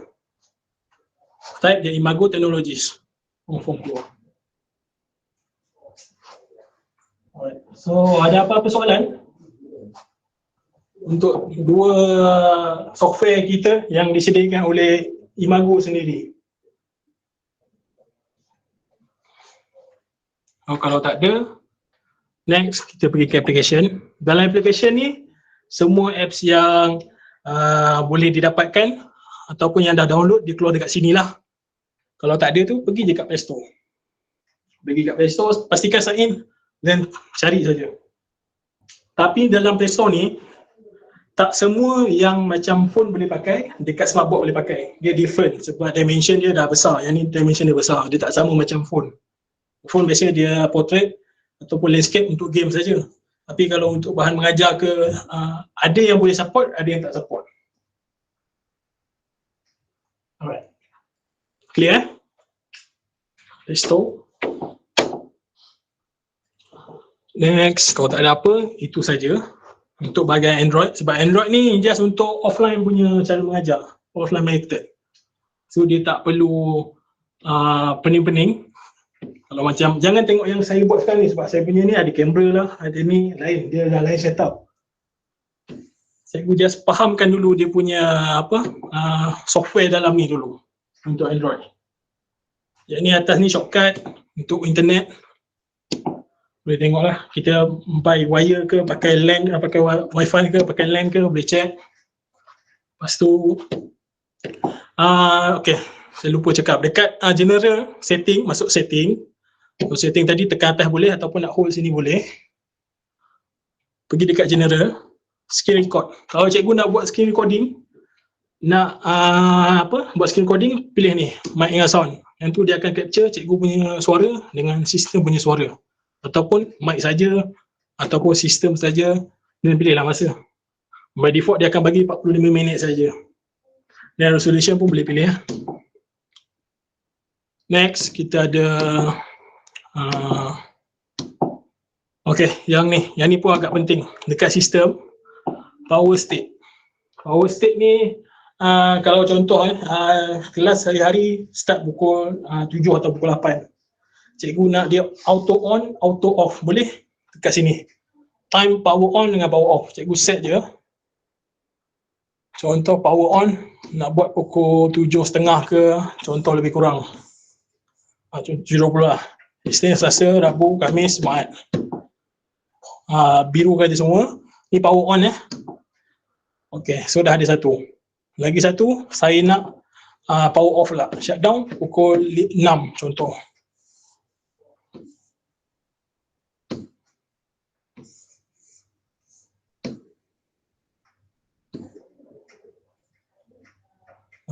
Type dia Imago Technologies. Form keluar. Alright. So ada apa-apa soalan untuk dua software kita yang disediakan oleh Imago sendiri? Kalau tak ada, next kita pergi ke application. Dalam application ni semua apps yang boleh didapatkan ataupun yang dah download dia keluar dekat sini lah. Kalau tak ada tu pergi je kat Play Store. Pergi kat Play Store, pastikan sign in dan cari saja. Tapi dalam Play Store ni, tak semua yang macam phone boleh pakai, dekat smartboard boleh pakai. Dia different sebab dimension dia dah besar. Yang ni dimension dia besar. Dia tak sama macam phone. Phone biasanya dia portrait ataupun landscape untuk game saja. Tapi kalau untuk bahan mengajar ke, ada yang boleh support, ada yang tak support. Alright. Clear? Play Store. Next, kalau tak ada apa, itu saja untuk bahagian Android. Sebab Android ni just untuk offline punya cara mengajar, offline method. So dia tak perlu pening-pening. Kalau macam, jangan tengok yang saya buat sekarang ni sebab saya punya ni ada kamera lah, ada ni lain, dia dah lain setup. Cikgu just fahamkan dulu dia punya software dalam ni dulu untuk Android. Yang ni atas ni shortcut untuk internet. Boleh tengok lah, kita buy wire ke, pakai LAN, pakai wifi ke, pakai LAN ke, boleh check. Lepas tu Okay, saya lupa cakap. Dekat general setting, masuk setting. So, setting tadi tekan atas boleh ataupun nak hold sini boleh. Pergi dekat general, screen record. Kalau cikgu nak buat screen recording, nak buat screen recording, pilih ni, mic dengan sound. Yang tu dia akan capture cikgu punya suara dengan sistem punya suara. Ataupun mic saja, ataupun sistem saja, dan pilihlah masa. By default dia akan bagi 45 minit saja. Dan resolution pun boleh pilih. Next, kita ada okay, yang ni pun agak penting. Dekat sistem power state. Power state ni kalau contoh kelas hari-hari start pukul 7 atau pukul 8. Cikgu nak dia auto on, auto off. Boleh dekat sini. Time power on dengan power off. Cikgu set je. Contoh power on nak buat pukul 7.30 ke, contoh lebih kurang 70 lah. Isnin, Selasa, Rabu, Khamis, Jumaat. Biru kan dia semua. Ni power on Okay, so dah ada satu. Lagi satu, saya nak power off lah. Shutdown pukul 6 contoh.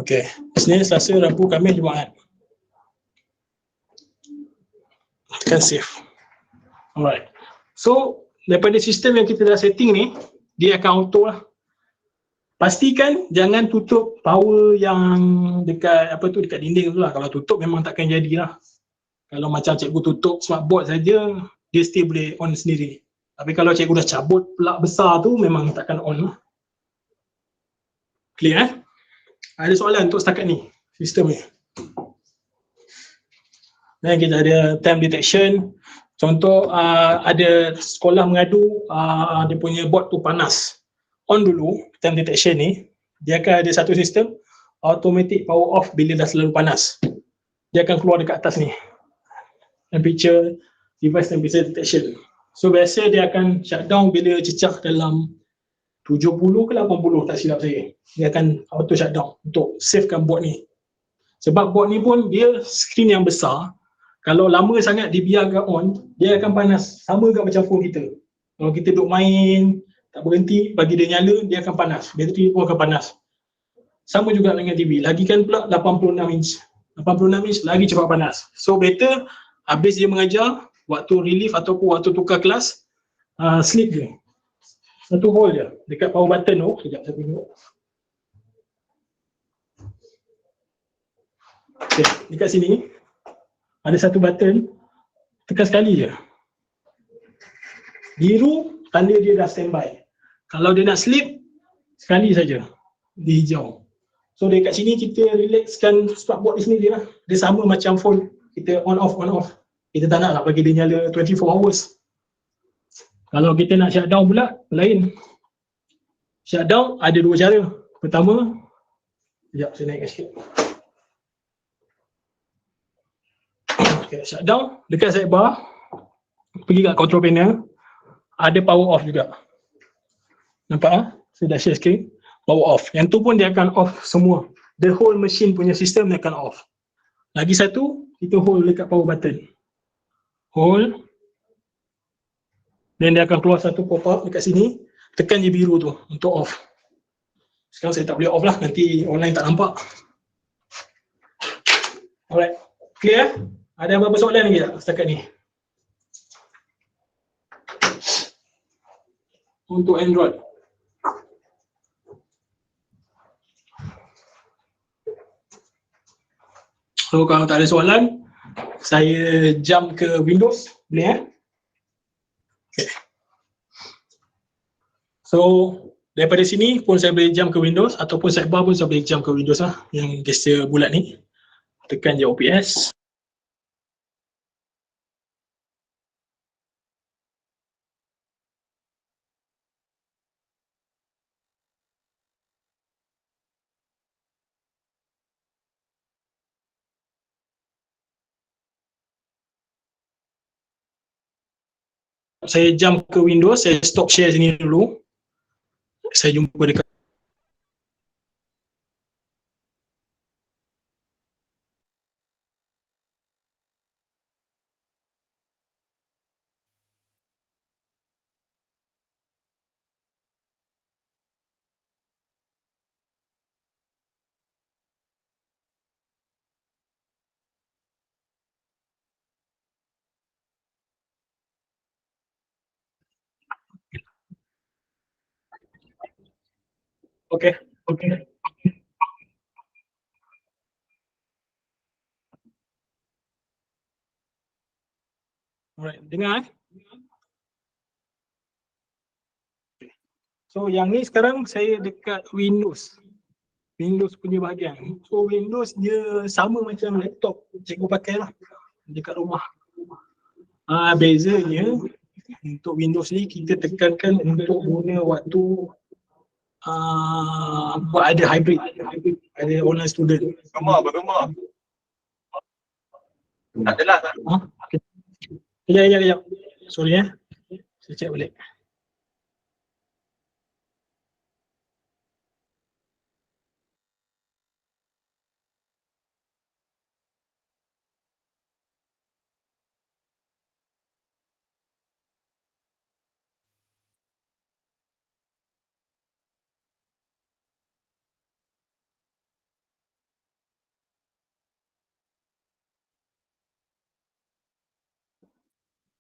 Okay, Isnin, Selasa, Rabu, Khamis, Jumaat. Tekan save. Alright. So, daripada sistem yang kita dah setting ni, dia akan auto lah. Pastikan jangan tutup power yang dekat dekat dinding tu lah. Kalau tutup memang takkan jadilah. Kalau macam cikgu tutup smartboard saja, dia still boleh on sendiri. Tapi kalau cikgu dah cabut plug besar tu, memang takkan on lah. Clear Ada soalan untuk setakat ni, sistem ni. Dan kita ada time detection. Contoh ada sekolah mengadu dia punya board tu panas. On dulu time detection ni, dia akan ada satu sistem automatic power off bila dah selalu panas. Dia akan keluar dekat atas ni. Temperature, device temperature detection. So biasa dia akan shutdown bila cecah dalam 70 ke 80 tak silap saya. Dia akan auto shutdown untuk savekan board ni. Sebab board ni pun dia screen yang besar. Kalau lama sangat dibiarkan on, dia akan panas. Sama kat macam phone kita. Kalau kita duk main, tak berhenti, bagi dia nyala, dia akan panas. Bateri pun akan panas. Sama juga dengan TV. Lagikan pula 86 inch. 86 inch lagi cepat panas. So better, habis dia mengajar, waktu relief ataupun waktu tukar kelas, sleep je. Satu hole je. Dekat power button tu, sekejap saya tunjuk. Okay, dekat sini, ada satu button, tekan sekali je. Biru, tanda dia dah standby. Kalau dia nak sleep, sekali saja. Dia hijau. So dekat sini kita relaxkan smartboard di sini dia lah. Dia sama macam phone. Kita on off. Kita tak nak bagi dia nyala 24 hours. Kalau kita nak shutdown pula, lain. Shutdown ada dua cara. Pertama, sekejap saya naikkan sikit. Okay, shutdown, dekat sidebar, pergi kat control panel, ada power off juga. Nampak saya dah share screen, power off. Yang tu pun dia akan off semua. The whole machine punya sistem dia akan off. Lagi satu, kita hold dekat power button. Hold. Dan dia akan keluar satu pop-up dekat sini, tekan je biru tu untuk off. Sekarang saya tak boleh off lah, nanti online tak nampak. Alright, clear? Ada apa-apa soalan lagi tak setakat ni? Untuk Android. So kalau tak ada soalan, saya jump ke Windows, boleh Okay. So daripada sini pun saya boleh jump ke Windows ataupun sidebar pun saya boleh jump ke Windows lah, yang gesture bulat ni. Tekan je OPS. Saya jump ke Windows, saya stop share sini dulu. Saya jumpa dekat Okay. Okay. Alright, dengar So yang ni sekarang saya dekat Windows. Windows punya bahagian. So Windows dia sama macam laptop cikgu pakai lah dekat rumah. Bezanya untuk Windows ni kita tekankan untuk guna waktu buat ada hybrid, ada online student. Bergema. Tak adalah. Kejap. Sorry saya check balik.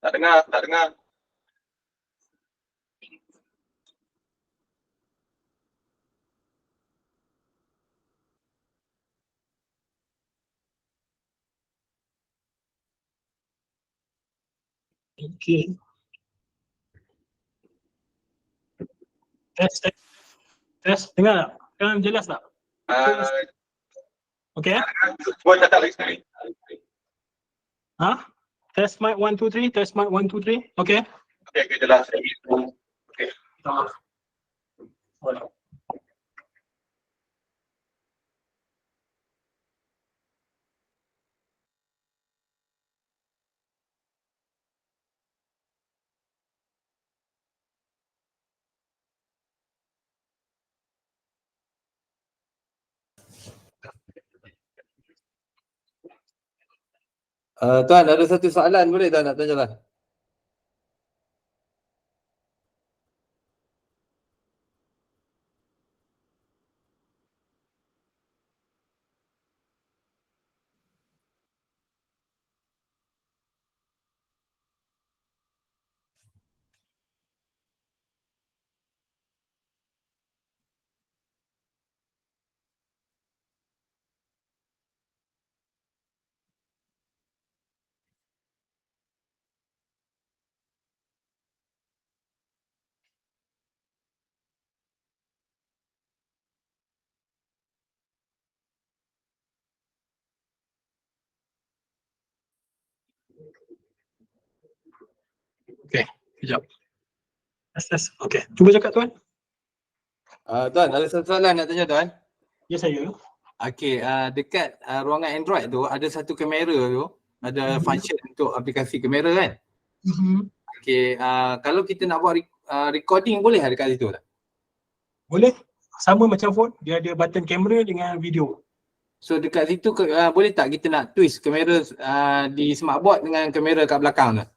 Tak dengar. Okay. Test. Dengar tak? Sekarang jelas tak? Okay. Cuba catat lagi sekali. Test mic 1 2 3, test mic 1 2 3. Okay. Okay, jelas. Tuan, ada satu soalan boleh tak nak tanya lah? Okay, kejap. Test. Okay, cuba cakap tuan. Tuan, ada satu soalan nak tanya tuan. Ya saya. Okey, dekat ruangan Android tu ada satu kamera tu, ada function untuk aplikasi kamera kan? Okey, kalau kita nak buat recording boleh dekat situ tak? Boleh. Sama macam phone, dia ada button kamera dengan video. So dekat situ boleh tak kita nak twist kamera di smartboard dengan kamera kat belakang tu?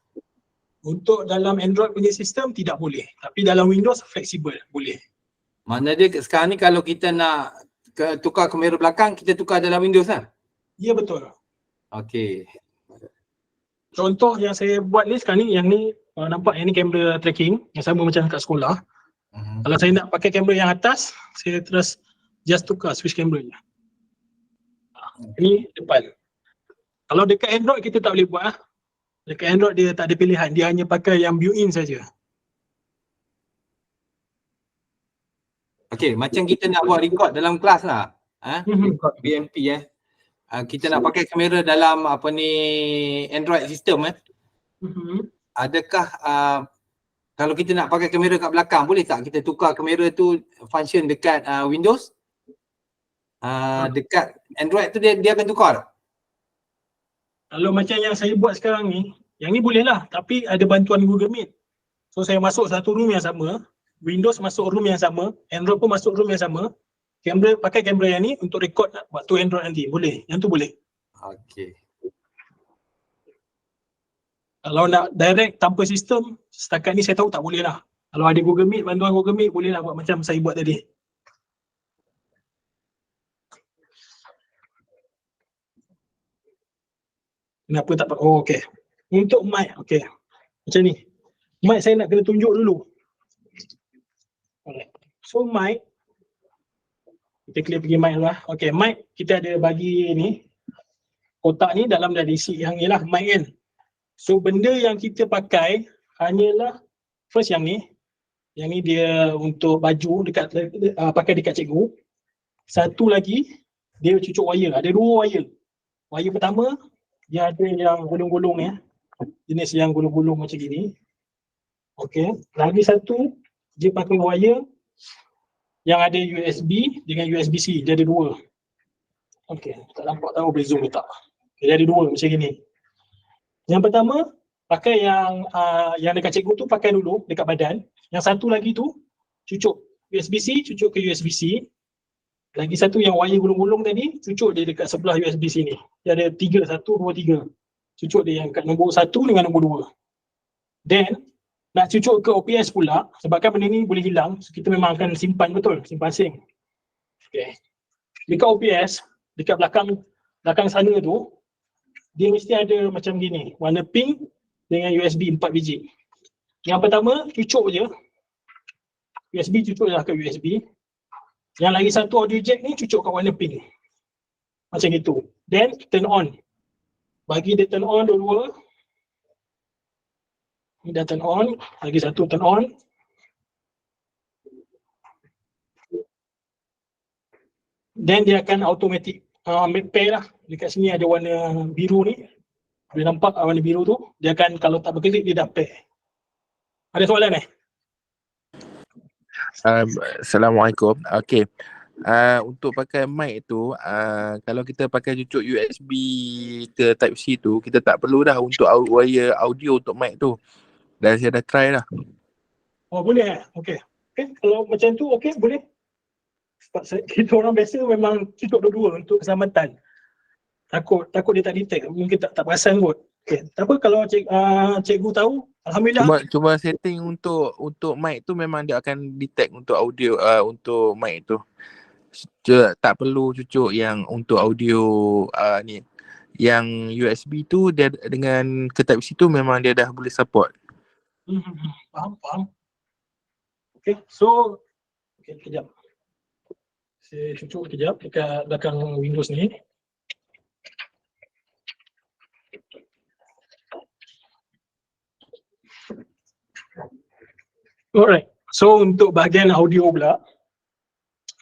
Untuk dalam Android punya sistem tidak boleh. Tapi dalam Windows fleksibel, boleh. Maknanya dia sekarang ni kalau kita nak tukar kamera belakang, kita tukar dalam Windows lah? Ya betul. Okey. Contoh yang saya buat ni sekarang ni, yang ni nampak yang ni kamera tracking yang sama macam kat sekolah. Kalau saya nak pakai kamera yang atas, saya terus just tukar switch kamera je. Ini depan. Kalau dekat Android kita tak boleh buat. Dekat Android dia tak ada pilihan, dia hanya pakai yang built-in saja. Okey, macam kita nak buat record dalam kelas lah. Record BMP kita nak pakai kamera dalam apa ni Android system Adakah kalau kita nak pakai kamera kat belakang, boleh tak kita tukar kamera tu function dekat Windows? Dekat Android tu dia akan tukar tak? Kalau macam yang saya buat sekarang ni, yang ni boleh lah, tapi ada bantuan Google Meet. So saya masuk satu room yang sama, Windows masuk room yang sama, Android pun masuk room yang sama. Pakai kamera yang ni untuk record waktu Android nanti. Boleh, yang tu boleh. Okey. Kalau nak direct tanpa sistem, setakat ni saya tahu tak boleh lah. Kalau ada Google Meet, bantuan Google Meet, boleh lah buat macam saya buat tadi. Kenapa tak pakai? Oh, okey. Untuk mic, okey. Macam ni. Mic saya nak kena tunjuk dulu. Alright. So mic, Kita clear pergi mic dulu lah. Okay, mic kita ada bagi ni. Kotak ni dalam dah diisi yang ni lah mic kan. So benda yang kita pakai hanyalah first yang ni. Yang ni dia untuk baju dekat pakai dekat cikgu. Satu lagi dia cucuk wire. Ada 2 wire. Wire pertama dia ada yang gulung-gulung ya. Jenis yang gulung-gulung macam gini. Okay. Lagi satu dia pakai wire yang ada USB dengan USB-C. Dia ada 2. Okay. Tak nampak tahu boleh zoom ke tak. Okay, dia ada 2 macam gini. Yang pertama pakai yang dekat cikgu tu pakai dulu dekat badan. Yang satu lagi tu cucuk USB-C, cucuk ke USB-C. Lagi satu yang wire gulung-gulung tadi, cucuk dia dekat sebelah USB-C ni. Dia ada 3, 1, 2, 3. Cucuk dia yang kat nombor 1 dengan nombor 2. Then, nak cucuk ke OPS pula, sebabkan benda ni boleh hilang, so kita memang akan simpan betul, simpan asing. Okay. Dekat OPS, dekat belakang sana tu, dia mesti ada macam gini, warna pink dengan USB 4 biji. Yang pertama, cucuk je. USB cucuk je ke USB. Yang lagi satu audio jack ni cucuk kat warna pink. Macam gitu. Then, turn on. Bagi dia turn on dua-dua. Ni dah turn on. Lagi satu turn on. Then dia akan automatic pair lah. Dekat sini ada warna biru ni. Boleh nampak warna biru tu. Dia akan kalau tak berkelip dia dah pair. Ada soalan Assalamualaikum. Okey. Untuk pakai mic tu, kalau kita pakai cucuk USB ke Type C tu, kita tak perlu dah untuk wire audio untuk mic tu. Dan saya dah try dah. Oh boleh Okey. Okay. Kalau macam tu okey boleh. Sebab kita orang biasa memang cucuk dua-dua untuk keselamatan. Takut dia tak detect, mungkin tak perasan kot. Okay. Tak apa kalau cikgu tahu, alhamdulillah. Cuma setting untuk mic tu memang dia akan detect untuk audio untuk mic tu. Tak perlu cucuk yang untuk audio ni. Yang USB tu dia dengan ke Type C tu memang dia dah boleh support. Faham. Okay, so kejap. Saya cucuk kejap dekat belakang Windows ni. Alright. So untuk bahagian audio pula,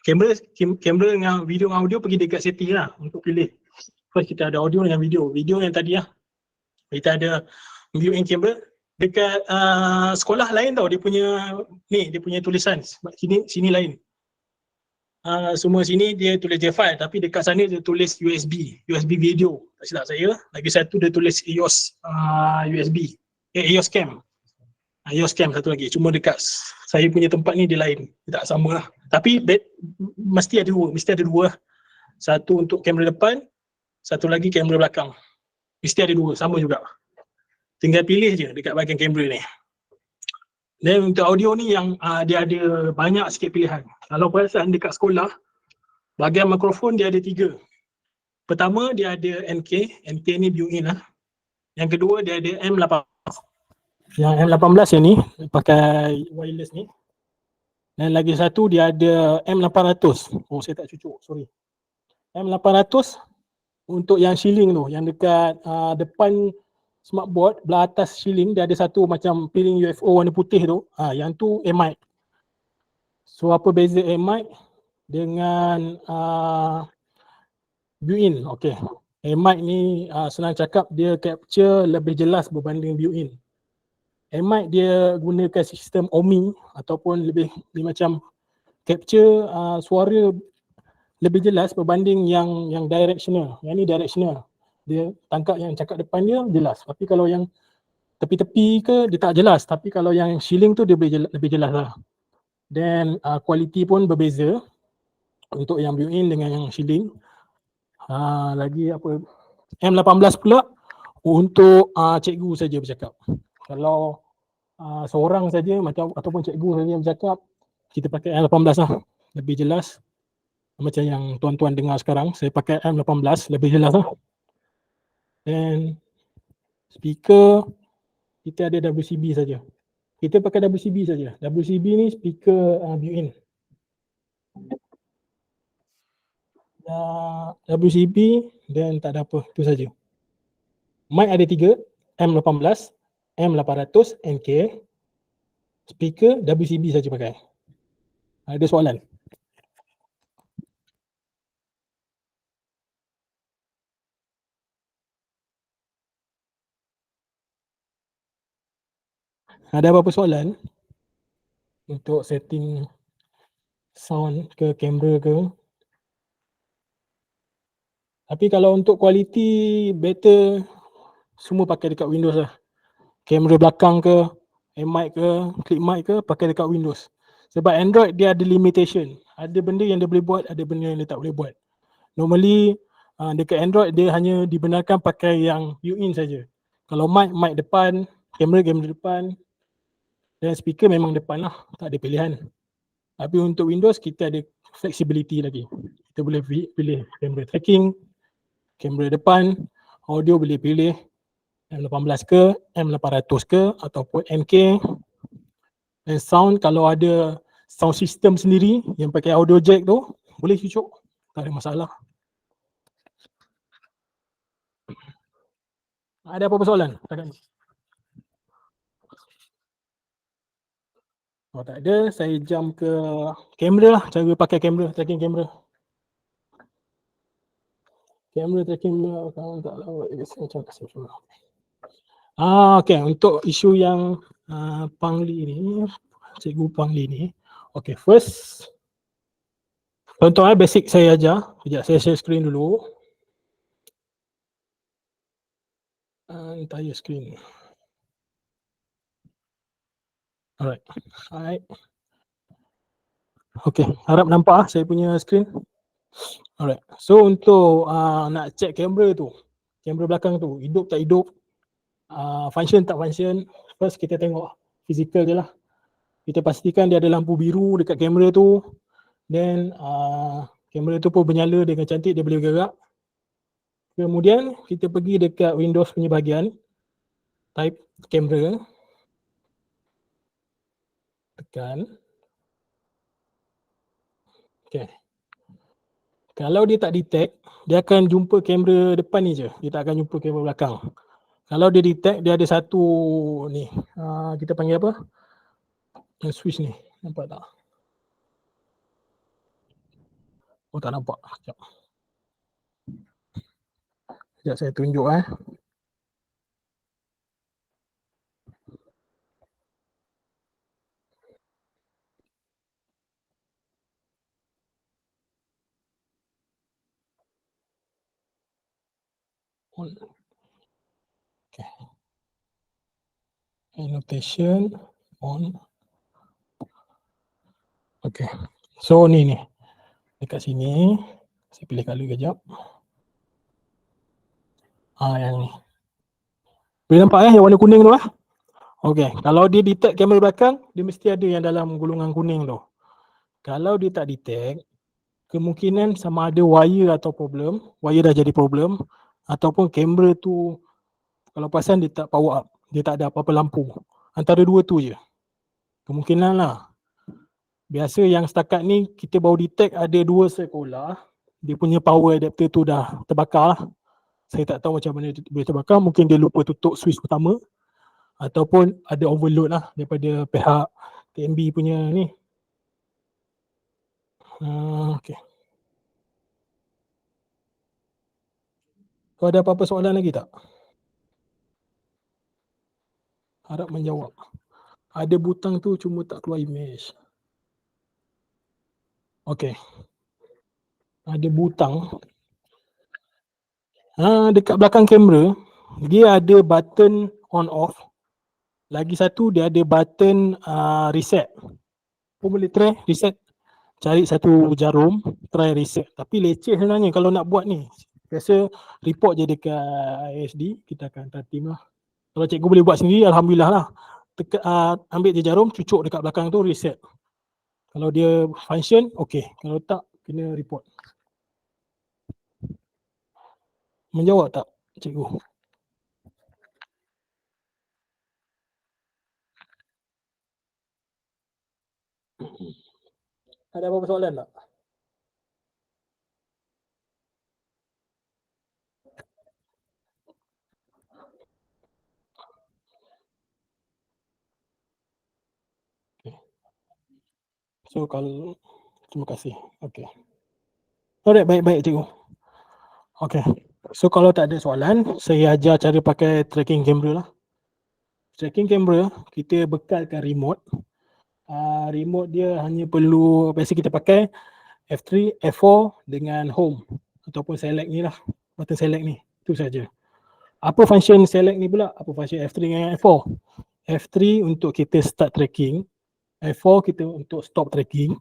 kamera dengan video dengan audio pergi dekat setting lah untuk pilih. First kita ada audio dengan video. Video yang tadi lah. Kita ada view in camera. Dekat sekolah lain tau dia punya tulisan. Sini lain. Semua sini dia tulis JFile tapi dekat sana dia tulis USB video. Tak silap saya. Lagi satu dia tulis EOS USB. EOS cam. EOS cam satu lagi. Cuma dekat saya punya tempat ni dia lain. Dia tak sama lah. Tapi mesti ada dua. Satu untuk kamera depan, satu lagi kamera belakang. Mesti ada 2, sama juga. Tinggal pilih je dekat bahagian kamera ni. Dan untuk audio ni yang dia ada banyak sikit pilihan. Kalau perasan dekat sekolah, bahagian mikrofon dia ada 3. Pertama dia ada NK ni built-in lah. Yang kedua dia ada M18. Yang M18 yang ni pakai wireless ni. Dan lagi satu dia ada M800. Oh saya tak cucuk, sorry. M800 untuk yang shielding tu, yang dekat depan smartboard, belah atas shielding dia ada satu macam piring UFO warna putih tu. Yang tu mic. So apa beza mic dengan built-in? Okay. mic ni senang cakap dia capture lebih jelas berbanding built-in. mic dia gunakan sistem OMI ataupun lebih macam capture suara lebih jelas berbanding yang directional. Yang ni directional. Dia tangkap yang cakap depan dia jelas. Tapi kalau yang tepi-tepi ke dia tak jelas. Tapi kalau yang shielding tu dia lebih jelas lah. Dan kualiti pun berbeza untuk yang built-in dengan yang shielding. Lagi apa? M18 pula untuk cikgu saja bercakap. Kalau seorang saja ataupun cikgu saja bercakap, kita pakai M18 lah. Lebih jelas. Macam yang tuan-tuan dengar sekarang, saya pakai M18 lebih jelas lah. Dan speaker kita ada WCB saja. Kita pakai WCB saja. WCB ni speaker built-in. WCB dan tak ada apa, itu saja. Mic ada 3, M18, M800, NK. Speaker WCB saja pakai. Ada soalan? Ada apa-apa soalan untuk setting sound ke kamera ke? Tapi kalau untuk kualiti better semua pakai dekat Windows lah. Kamera belakang ke, mic ke, clip mic ke, pakai dekat Windows. Sebab Android dia ada limitation. Ada benda yang dia boleh buat, ada benda yang dia tak boleh buat. Normally dekat Android dia hanya dibenarkan pakai yang built-in saja. Kalau mic depan, kamera depan, dan speaker memang depan lah, tak ada pilihan. Tapi untuk Windows kita ada flexibility lagi. Kita boleh pilih kamera tracking, kamera depan, audio boleh pilih M18 ke, M800 ke ataupun NK. Dan sound kalau ada sound system sendiri yang pakai audio jack tu boleh cucuk, tak ada masalah. Ada apa-apa soalan? Oh tak ada, saya jump ke kamera lah, cara pakai kamera, tracking kamera. Kamera tracking kalau tak lawak macam kasih semua. Okay, untuk isu yang Pangli ni, Cikgu Pangli ni. Okay, first contoh basic saya ajar. Sekejap saya share screen dulu. Entire screen. Alright. Okay, harap nampak saya punya screen. Alright. So untuk nak check kamera tu, kamera belakang tu, hidup tak hidup, function tak function, first kita tengok physical je lah. Kita pastikan dia ada lampu biru dekat kamera tu, then kamera tu pun bernyala dengan cantik, dia boleh bergerak. Kemudian kita pergi dekat Windows punya bahagian, type kamera, tekan. Okay. Kalau dia tak detect, dia akan jumpa kamera depan ni je, dia tak akan jumpa kamera belakang. Kalau dia detect, dia ada satu ni, kita panggil apa? Yang switch ni, nampak tak? Oh tak nampak, sekejap. Sekejap saya tunjuk Okay. Annotation on. Okay. So ni. Dekat sini. Saya pilih color kejap. Yang ni. Boleh nampak yang warna kuning tu Okay. Kalau dia detect kamera belakang, dia mesti ada yang dalam golongan kuning tu. Kalau dia tak detect, kemungkinan sama ada wire atau problem, wire dah jadi problem, ataupun kamera tu kalau perasan dia tak power up, dia tak ada apa-apa lampu. Antara dua tu je. Kemungkinan lah. Biasa yang setakat ni kita baru detect ada 2 sekolah, dia punya power adapter tu dah terbakar lah. Saya tak tahu macam mana dia boleh terbakar, mungkin dia lupa tutup switch utama ataupun ada overload lah daripada pihak TMB punya ni. Okay. Kau ada apa-apa soalan lagi tak? Harap menjawab. Ada butang tu cuma tak keluar image. Okay. Ada butang. Dekat belakang kamera, dia ada button on off. Lagi satu dia ada button reset. Kau boleh try reset. Cari satu jarum, try reset. Tapi leceh sebenarnya kalau nak buat ni. Biasa report je dekat ISD, kita akan hantar tim lah. Kalau cikgu boleh buat sendiri, Alhamdulillah lah. Ambil je jarum, cucuk dekat belakang tu, reset. Kalau dia function, okay. Kalau tak, kena report. Menjawab tak cikgu? Ada apa-apa soalan tak? So kalau terima kasih. Okey. Alright, baik cikgu. Okey. So kalau tak ada soalan, saya ajar cara pakai tracking camera lah. Tracking camera kita bekalkan remote. Remote dia hanya perlu biasa kita pakai F3, F4 dengan home ataupun select ni lah. Button select ni. Itu saja. Apa function select ni pula? Apa function F3 dengan F4? F3 untuk kita start tracking, F4 kita untuk stop tracking.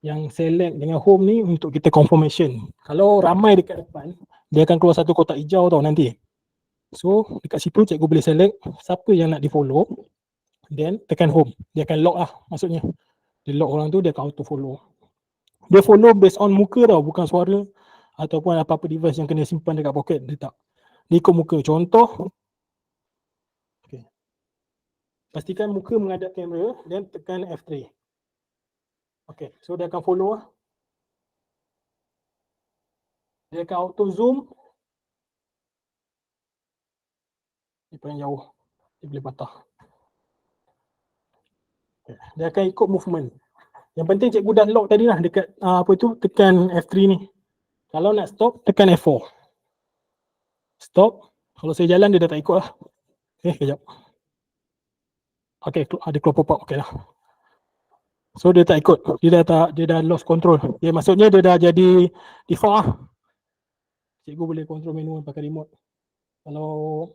Yang select dengan home ni untuk kita confirmation. Kalau ramai dekat depan, dia akan keluar satu kotak hijau tau nanti. So dekat situ cikgu boleh select siapa yang nak di follow, then tekan home. Dia akan lock lah maksudnya. Dia lock orang tu, dia akan auto follow. Dia follow based on muka tau, bukan suara ataupun apa-apa device yang kena simpan dekat poket. Dia tak. Dia ikut muka. Contoh, okay. Pastikan muka menghadap kamera dan tekan F3. Okay, so dia akan follow lah. Dia akan auto zoom. Dia paling jauh. Dia boleh patah. Okay. Dia akan ikut movement. Yang penting cikgu dah lock tadi lah dekat tekan F3 ni. Kalau nak stop, tekan F4. Stop. Kalau saya jalan dia dah tak ikut lah. Okay, kejap. Okay, ada keluar pop-up. Okay lah. So dia tak ikut. Dia dah lost control. Dia maksudnya dia dah jadi default lah. Cikgu boleh control manual pakai remote. Kalau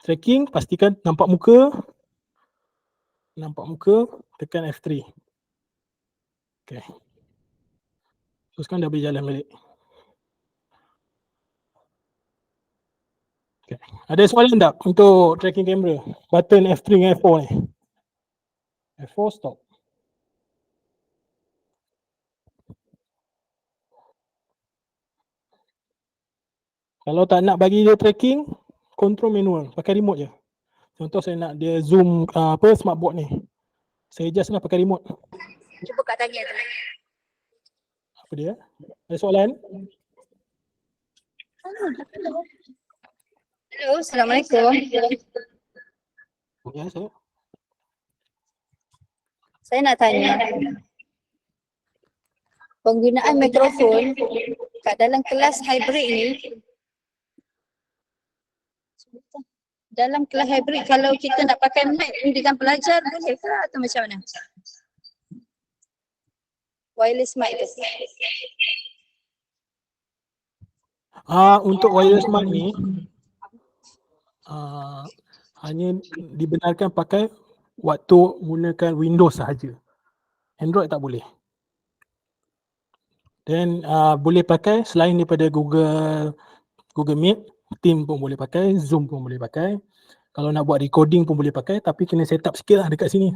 tracking, pastikan nampak muka. Tekan F3. Okay. So sekarang dah boleh jalan balik. Okay. Ada soalan tak untuk tracking camera? Button F3 dengan F4 ni. F4 stop. Kalau tak nak bagi dia tracking, control manual, pakai remote je. Contoh saya nak dia zoom smartboard ni. Saya adjust lah pakai remote. Cuba Kak tanya tu. Apa dia? Ada soalan? Hello, Assalamualaikum. Ya, saya. Saya nak tanya. Penggunaan mikrofon kat dalam kelas hybrid ni, dalam kelas hybrid kalau kita nak pakai mic dengan pelajar boleh ke atau macam mana? Wireless mic tu. Untuk wireless mic ni hanya dibenarkan pakai waktu gunakan Windows sahaja. Android tak boleh. Dan boleh pakai selain daripada Google Meet, Team pun boleh pakai, Zoom pun boleh pakai. Kalau nak buat recording pun boleh pakai, tapi kena set up sikit lah dekat sini.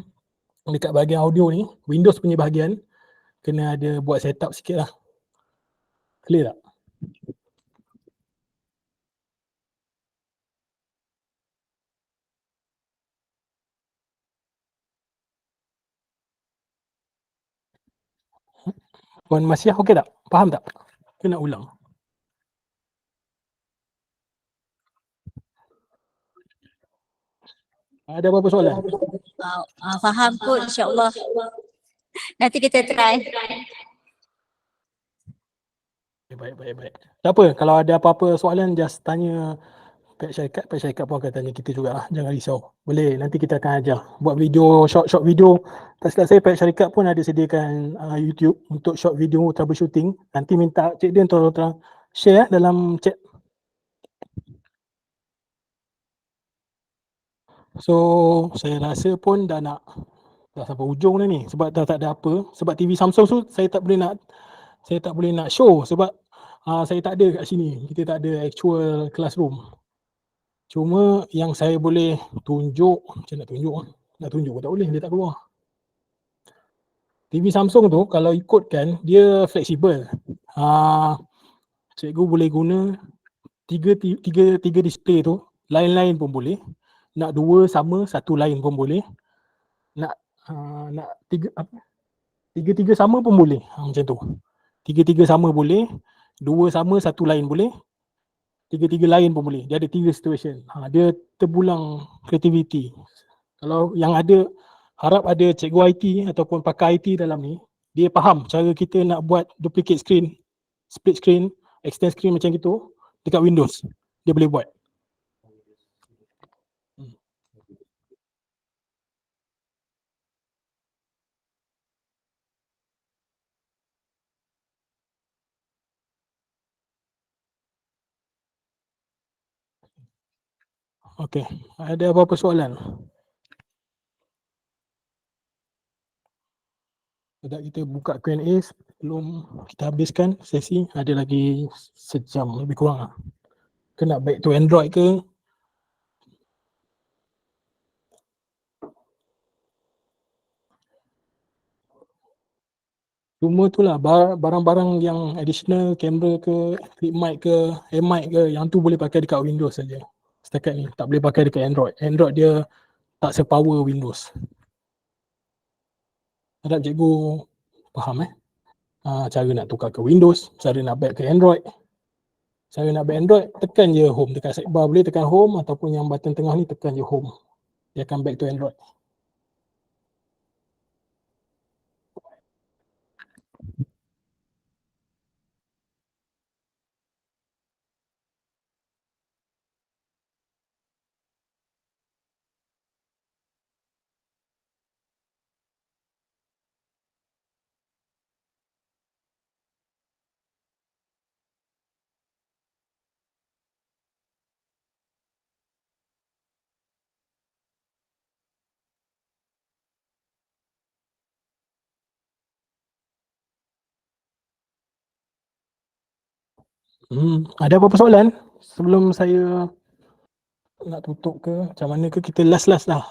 Dekat bahagian audio ni, Windows punya bahagian, kena ada buat set up sikit lah. Clear tak? Puan Masyiah okey tak? Faham tak? Kena ulang. Ada apa-apa soalan? Faham kot, insyaAllah. Nanti kita try. Baik. Tak apa, kalau ada apa-apa soalan just tanya Pak Syarikat pun akan tanya kita jugalah. Jangan risau. Boleh, nanti kita akan ajar. Buat video, short video. Tak silap saya, Pak Syarikat pun ada sediakan YouTube untuk short video troubleshooting. Nanti minta Cik Din tolong share dalam chat. So, saya rasa pun dah sampai ujung dah ni. Sebab dah tak ada apa. Sebab TV Samsung tu saya tak boleh nak show sebab saya tak ada kat sini. Kita tak ada actual classroom. Cuma yang saya boleh tunjuk, macam nak tunjuk pun tak boleh, dia tak keluar. TV Samsung tu kalau ikutkan dia fleksibel. Cikgu boleh guna tiga display tu, lain-lain pun boleh. Nak dua sama, satu lain pun boleh. Nak tiga sama pun boleh. Macam tu. Tiga sama boleh, dua sama, satu lain boleh. Tiga lain pun boleh. Dia ada 3 situation. Dia terpulang creativity. Kalau yang ada, harap ada cikgu IT ataupun pakar IT dalam ni, dia faham cara kita nak buat duplicate screen, split screen, extend screen macam gitu dekat Windows. Dia boleh buat. Okey, ada apa-apa soalan? Sekejap kita buka Q&A sebelum kita habiskan sesi. Ada lagi sejam lebih kurang lah. Ke nak back to Android ke? Cuma tu lah barang-barang yang additional, kamera ke, clip mic ke, air mic ke, yang tu boleh pakai dekat Windows saja. Setakat ni tak boleh pakai dekat Android. Android dia tak sepower Windows. Harap cikgu faham cara nak tukar ke Windows, cara nak back ke Android. Cara nak back Android, tekan je home dekat sidebar, boleh tekan home ataupun yang button tengah ni tekan je home. Dia akan back to Android. Ada apa-apa soalan sebelum saya nak tutup ke macam mana ke, kita last lah.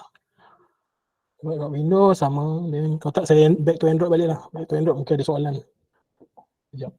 Buat kat Windows sama, then kalau tak saya back to Android balik lah. Back to Android mungkin ada soalan. Sekejap.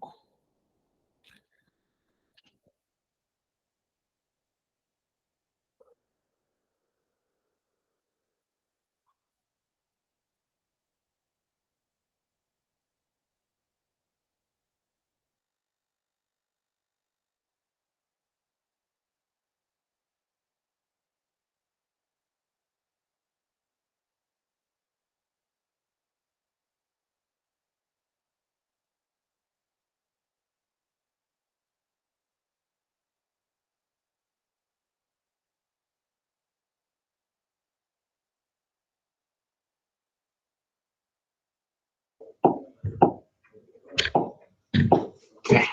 Okay.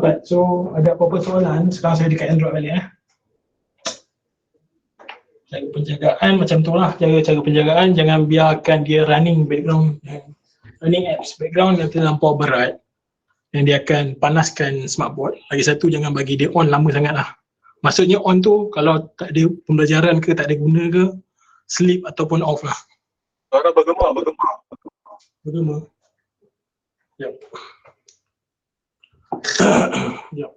Right, so ada apa-apa soalan? Sekarang saya dekat Android balik Cara penjagaan macam tu lah, cara penjagaan, jangan biarkan dia running background, running apps background yang terlampau berat dan dia akan panaskan smartboard. Lagi satu, jangan bagi dia on lama sangat lah. Maksudnya on tu kalau tak ada pembelajaran ke, tak ada guna ke, sleep ataupun off lah. Suara bergema. Bergema. Yep. Yep.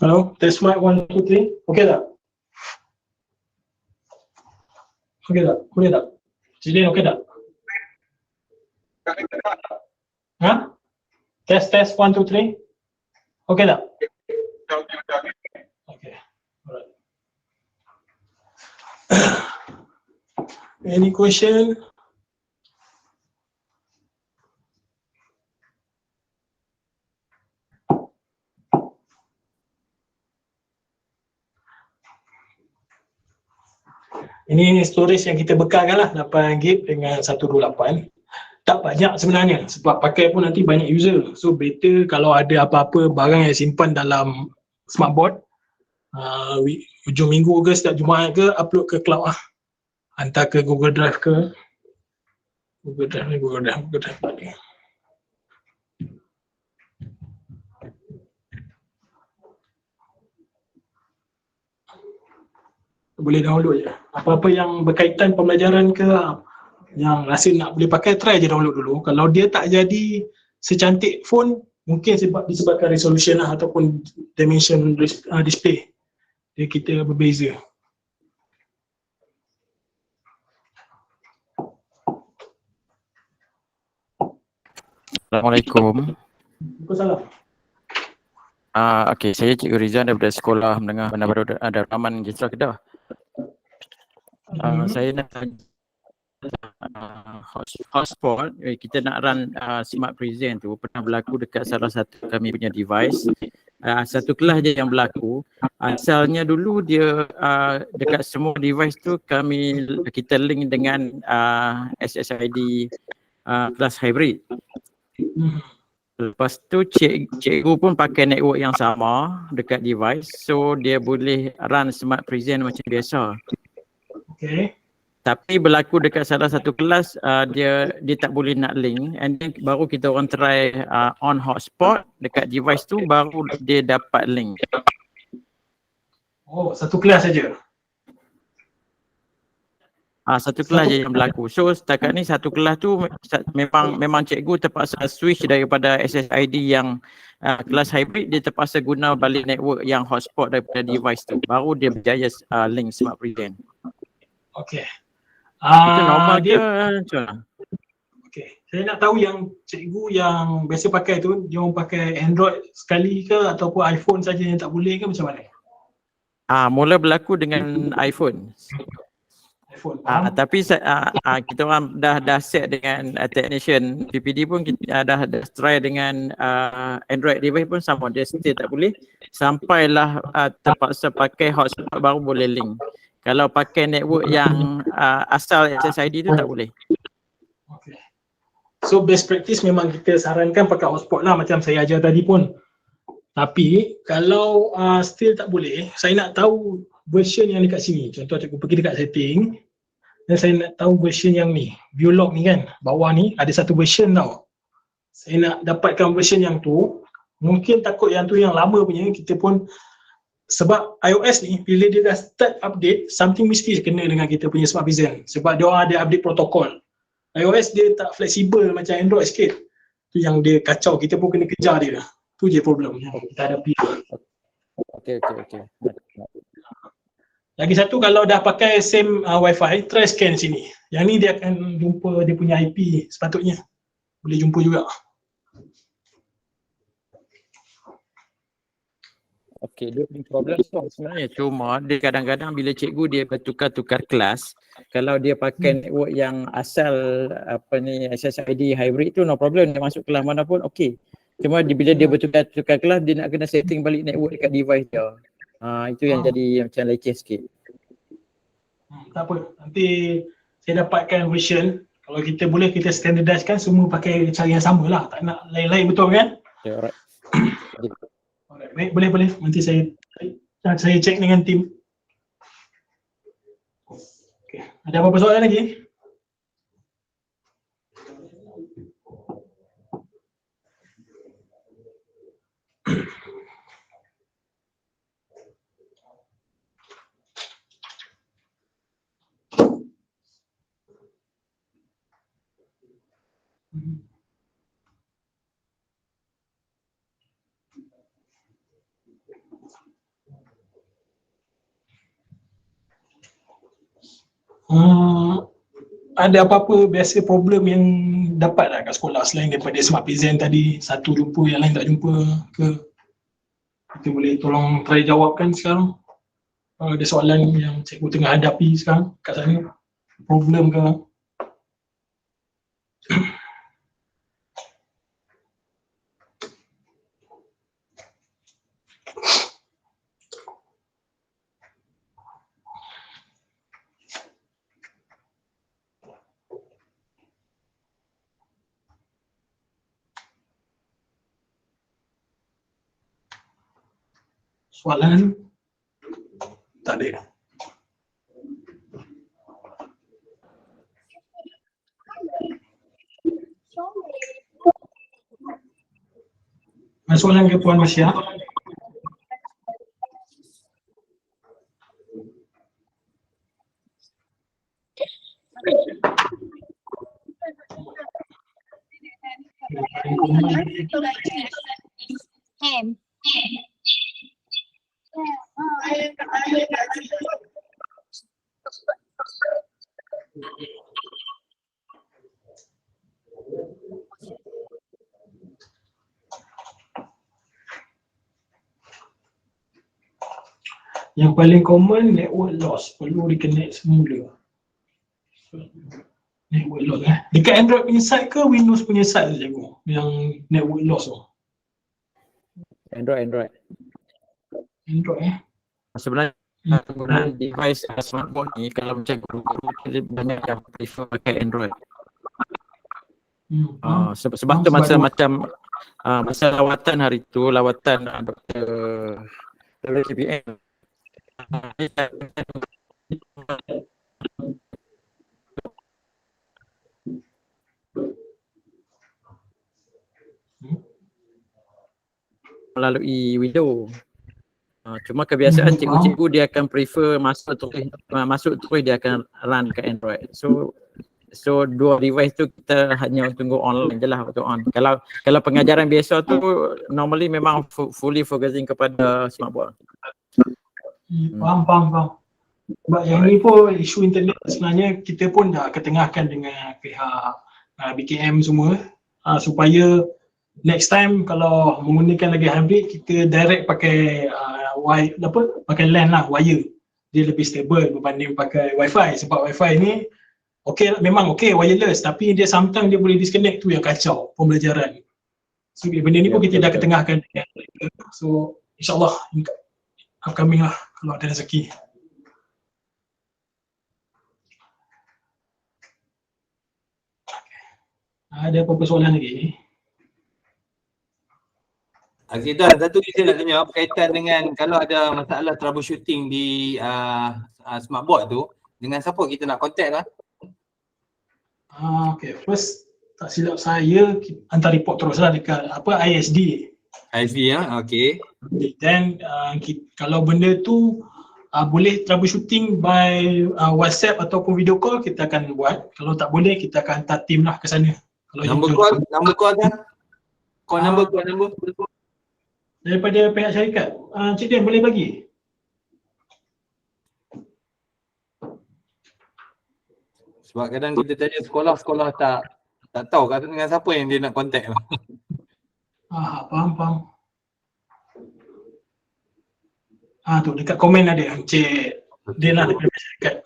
Hello, test mic 1, 2, 3. Okay tak? Okay tak? Boleh tak? Jilin okay tak? Ha? Test 1, 2, 3. Okay tak? Okay. Alright. Any question? Ini storage yang kita bekalkan lah, 8GB dengan 128. Tak banyak sebenarnya sebab pakai pun nanti banyak user. So better kalau ada apa-apa barang yang simpan dalam smartboard, hujung minggu ke setiap Jumaat ke, upload ke cloud lah. Hantar ke Google Drive ke. Google Drive tadi. Boleh download je. Apa-apa yang berkaitan pembelajaran ke, Yang rasa nak boleh pakai, try je download dulu. Kalau dia tak jadi secantik phone, mungkin disebabkan resolution lah ataupun dimension display dia kita berbeza. Assalamualaikum. Waalaikumsalam. Okey, saya Cikgu Rizan daripada Sekolah Menengah Bandar Baru Darul Aman, Jitra Kedah. Saya nak tanya hotspot, kita nak run Smart Present tu pernah berlaku dekat salah satu kami punya device. Satu kelas je yang berlaku. Asalnya dulu dia dekat semua device tu kita link dengan SSID kelas hybrid. Lepas tu cikgu pun pakai network yang sama dekat device, so dia boleh run Smart Present macam biasa. Okay. Tapi berlaku dekat salah satu kelas dia tak boleh nak link, and then baru kita orang try on hotspot dekat device tu, baru dia dapat link. Oh, satu kelas saja. Satu kelas je yang berlaku. So setakat ni satu kelas tu memang cikgu terpaksa switch daripada SSID yang kelas hybrid, dia terpaksa guna balik network yang hotspot daripada device tu. Baru dia berjaya link Smart Present. Okay. Itu normal dia macam mana? Okay. Saya nak tahu yang cikgu yang biasa pakai tu, dia orang pakai Android sekali ke ataupun iPhone saja yang tak boleh ke, macam mana? Mula berlaku dengan iPhone. Tapi kita orang dah set dengan technician PPD pun, kita dah try dengan Android device pun sama, dia still tak boleh. Sampailah terpaksa pakai hotspot baru boleh link. Kalau pakai network yang asal SSID tu tak boleh. Okay. So best practice memang kita sarankan pakai hotspot lah, macam saya ajar tadi pun. Tapi kalau still tak boleh, saya nak tahu version yang dekat sini. Contoh cikgu pergi dekat setting, dan saya nak tahu version yang ni, Viewlog ni kan, bawah ni ada satu version tau. Saya nak dapatkan version yang tu. Mungkin takut yang tu yang lama punya, kita pun, sebab iOS ni bila dia dah start update, something mesti kena dengan kita punya Smart Present. Sebab dia orang ada update protokol. iOS dia tak fleksibel macam Android sikit. Tu yang dia kacau, kita pun kena kejar dia. Tu je problem yang kita hadapi. Okay. Lagi satu, kalau dah pakai same Wi-Fi, try scan sini. Yang ni dia akan jumpa dia punya IP sepatutnya. Boleh jumpa juga. Okay, dia punya problem tu sebenarnya, cuma dia kadang-kadang bila cikgu dia bertukar-tukar kelas, kalau dia pakai network yang asal SSID hybrid tu no problem, dia masuk kelas mana pun okey. Cuma bila dia bertukar-tukar kelas, dia nak kena setting balik network dekat device dia. Itu yang jadi macam leceh sikit. Tak apa, nanti saya dapatkan version. Kalau kita boleh, kita standardizekan semua pakai cara yang sama lah. Tak nak lain-lain, betul kan? Okay, alright. Alright, baik, boleh. Nanti saya check dengan tim. Okay. Ada apa-apa soalan lagi? Ada apa-apa biasa problem yang dapat lah kat sekolah selain daripada Smart Present tadi, satu jumpa yang lain tak jumpa ke? Kita boleh tolong try jawabkan sekarang. Kalau ada soalan yang cikgu tengah hadapi sekarang kat sana, problem ke? Soalan? Tak ada. Ada soalan ke Puan Masya? Yang paling common network loss, perlu reconnect semula. Network loss dekat Android punya side ke Windows punya side je cikgu yang network loss tu? Android. Android Sebenarnya penggunaan device smartphone ni kalau macam guru-guru dia banyak yang prefer pakai Android. Sebab tu macam masa lawatan hari tu, lawatan Dr. WPM melalui window. Cuma kebiasaan cikgu-cikgu dia akan prefer masuk terus dia akan run ke Android. So dua device tu kita hanya tunggu online je lah waktu on. Kalau pengajaran biasa tu normally memang fully focusing kepada smartboard. Faham. Sebab yang ni pun isu internet sebenarnya kita pun dah ketengahkan dengan pihak BKM semua supaya next time kalau menggunakan lagi hybrid kita direct pakai pakai LAN lah, wire. Dia lebih stable berbanding pakai wifi sebab wifi ni memang wireless tapi dia sometimes dia boleh disconnect, tu yang kacau pembelajaran. So benda ni pun kita dah ketengahkan. So insyaAllah upcoming lah kalau ada rezeki. Ada apa-apa soalan lagi? Azidah, satu saya nak tanya berkaitan dengan kalau ada masalah troubleshooting di smartboard tu, dengan siapa kita nak contact lah? Okay, first tak silap saya hantar report terus lah dekat ISD. ISD okay. Then kalau benda tu boleh troubleshooting by WhatsApp ataupun video call kita akan buat. Kalau tak boleh kita akan hantar tim lah ke sana. Kalau number call kan? Call number. Daripada pihak syarikat, Cik Dian boleh bagi? Sebab kadang kita tanya sekolah tak tahu dengan siapa yang dia nak contact lah. Faham. Tu dekat komen ada Cik Dian lah daripada pihak syarikat.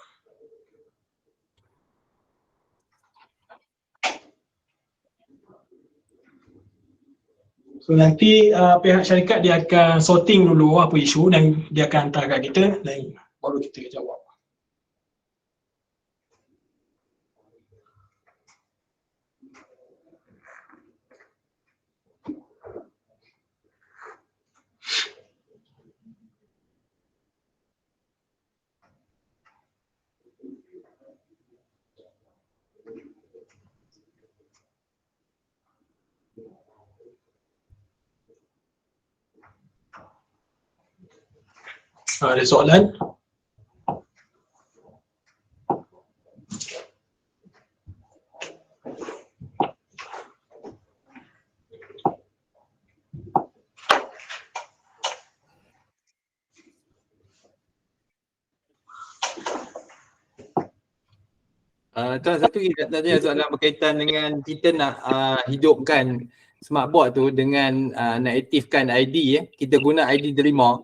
So nanti pihak syarikat dia akan sorting dulu apa isu dan dia akan hantar kat kita dan baru kita jawab. Ada soalan? Tuan, satu lagi nak tanya soalan berkaitan dengan kita nak hidupkan smartboard tu dengan nak aktifkan ID kita guna ID Delima.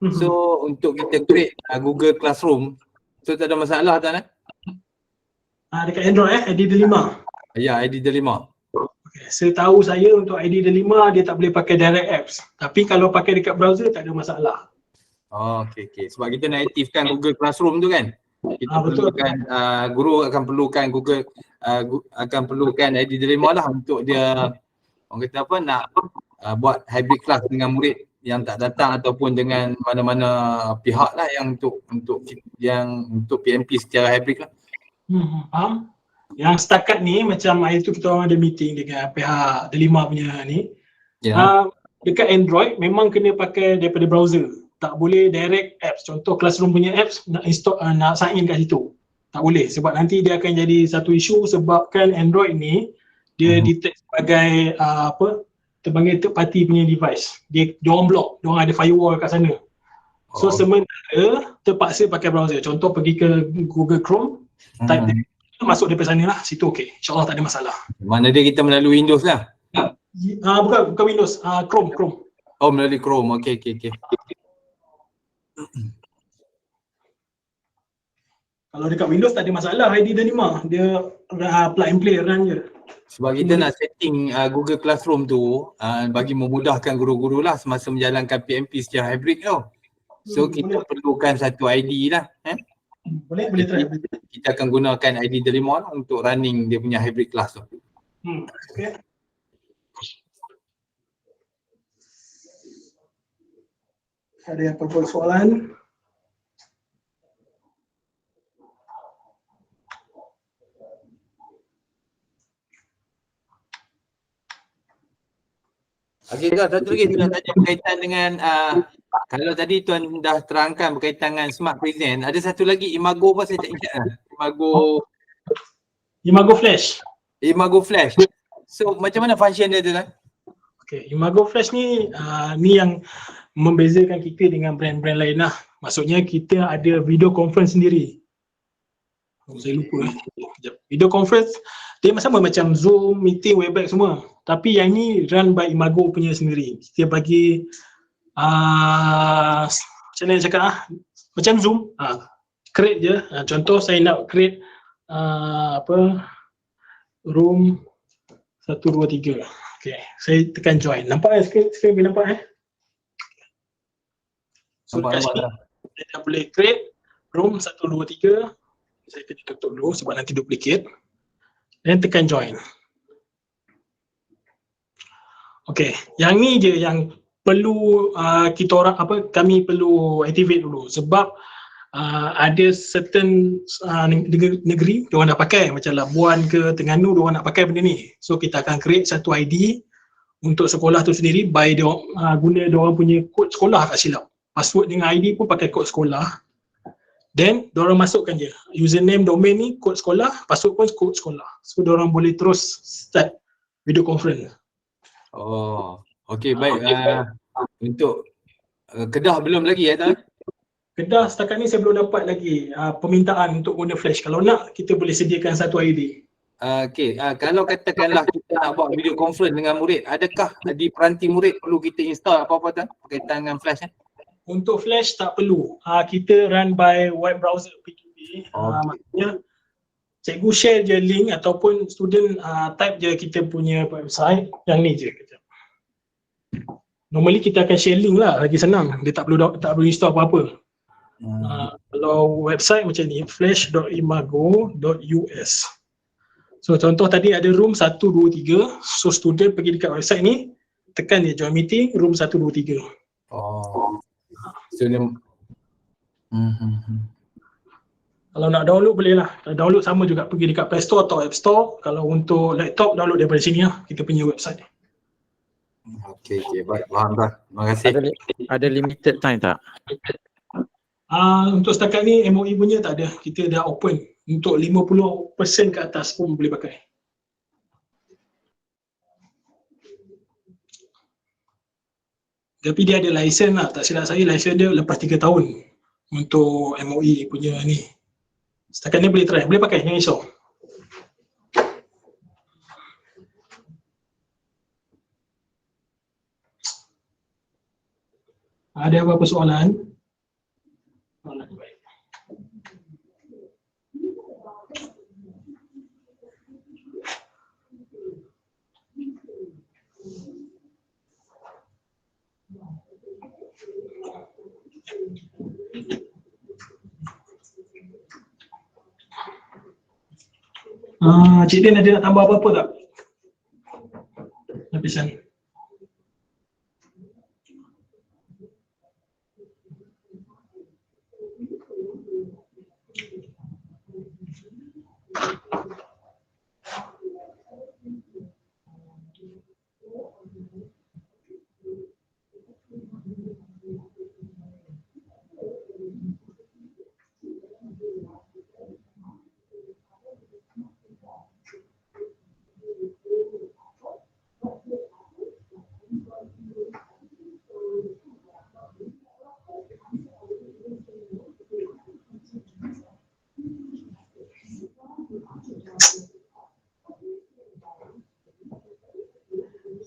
So untuk kita create Google Classroom, so tak ada masalah Tuan Dekat Android ID Delima. Ya, ID Delima. Okay. Setahu saya untuk ID Delima dia tak boleh pakai direct apps. Tapi kalau pakai dekat browser tak ada masalah. Okay. Sebab kita nak aktifkan Google Classroom tu kan. Kita perlukan guru akan perlukan Google akan perlukan ID Delima lah untuk dia orang kata apa nak buat hybrid class dengan murid yang tak datang ataupun dengan mana-mana pihak lah yang untuk PMP secara hybrid lah. Faham? Yang setakat ni macam hari tu kita orang ada meeting dengan pihak Delima punya ni. Dekat Android memang kena pakai daripada browser. Tak boleh direct apps. Contoh Classroom punya apps nak install nak sign in kat situ. Tak boleh sebab nanti dia akan jadi satu isu sebabkan Android ni Dia detect sebagai terpanggil third party punya device. Diorang block, diorang ada firewall kat sana. So sementara terpaksa pakai browser. Contoh pergi ke Google Chrome, type dia, masuk daripada sana lah, situ okey. InsyaAllah tak ada masalah. Mana dia kita melalui Windows lah. Bukan Windows, Chrome. Oh, melalui Chrome. Okey. Kalau dekat Windows tak ada masalah ID dan lima. Dia plug and play run je. Sebab kita nak setting Google Classroom tu bagi memudahkan guru-guru lah semasa menjalankan PMP secara hybrid tau. So kita perlukan satu ID lah. Boleh try. Kita akan gunakan ID Delima lah untuk running dia punya hybrid class tu. Okay. Ada apa-apa soalan? Okey, satu lagi tuan tanya berkaitan dengan kalau tadi tuan dah terangkan berkaitan dengan Smart Present, ada satu lagi Imago apa saya tak ingat lah. Imago Flash. Imago Flash. So macam mana function dia tu kan? Okay, Imago Flash ni ni yang membezakan kita dengan brand-brand lain lah. Maksudnya kita ada video conference sendiri. Saya lupa Sekejap. Video conference dia sama macam Zoom, meeting, Webex semua. Tapi yang ni run by Imago punya sendiri. Kita bagi macam mana cakap macam Zoom, create je. Contoh saya nak create room 1, 2, 3. Okay, saya tekan join. Nampak screen boleh nampak So kat sini saya dah boleh create room 1, 2, 3. Saya kena tutup dulu sebab nanti duplicate. Dan tekan join. Okay, yang ni je yang perlu kita orang kami perlu activate dulu sebab ada certain negeri diorang dah pakai macam Labuan ke Terengganu diorang nak pakai benda ni. So kita akan create satu ID untuk sekolah tu sendiri by guna diorang punya kod sekolah tak silap. Password dengan ID pun pakai kod sekolah. Then diorang masukkan je username domain ni kod sekolah, password pun kod sekolah. So diorang boleh terus start video conference. Oh, okey baik. Untuk Kedah belum lagi tuan? Kedah setakat ni saya belum dapat lagi permintaan untuk guna Flash. Kalau nak kita boleh sediakan satu ID. Okey, kalau katakanlah kita nak buat video conference dengan murid, adakah di peranti murid perlu kita install apa-apa tuan berkaitan dengan Flash Untuk Flash tak perlu. Kita run by web browser P2P. Maksudnya cikgu share je link ataupun student type je kita punya website yang ni je. Normally kita akan share link lah, lagi senang. Dia tak perlu install apa-apa. Kalau website macam ni flash.imago.us. So contoh tadi ada room 1, 2, 3. So student pergi dekat website ni, tekan dia join meeting room 1, 2, 3. So dia Kalau nak download boleh lah. Download sama juga pergi dekat Play Store atau App Store. Kalau untuk laptop download daripada sini lah, kita punya website. Okey, baik, faham dah. Terima kasih. Ada limited time tak? Untuk setakat ni MOE punya tak ada. Kita dah open. Untuk 50% ke atas pun boleh pakai. Tapi dia ada license lah. Tak silap saya license dia lepas 3 tahun. Untuk MOE punya ni. Setakat ni boleh try. Boleh pakai, jangan risau. Ada apa-apa soalan? Baik. Cik Din ada nak tambah apa-apa tak? Lapisan.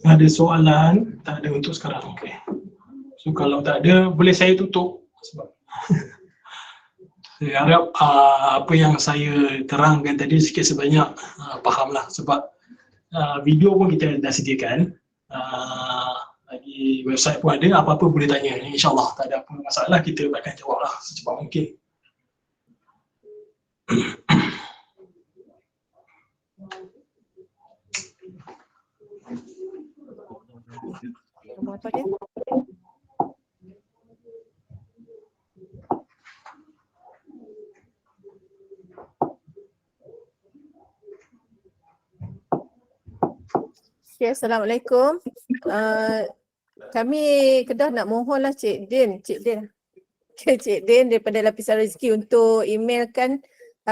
Ada soalan? Tak ada untuk sekarang. Okay. So kalau tak ada, boleh saya tutup sebab saya harap apa yang saya terangkan tadi sikit sebanyak fahamlah sebab video pun kita dah sediakan. Lagi website pun ada, apa-apa boleh tanya. InsyaAllah tak ada apa masalah, kita akan jawablah secepat mungkin. Nombor apa dia? Okay, Assalamualaikum. Kami Kedah nak mohonlah Cik Din daripada Lapisan Rezeki untuk emailkan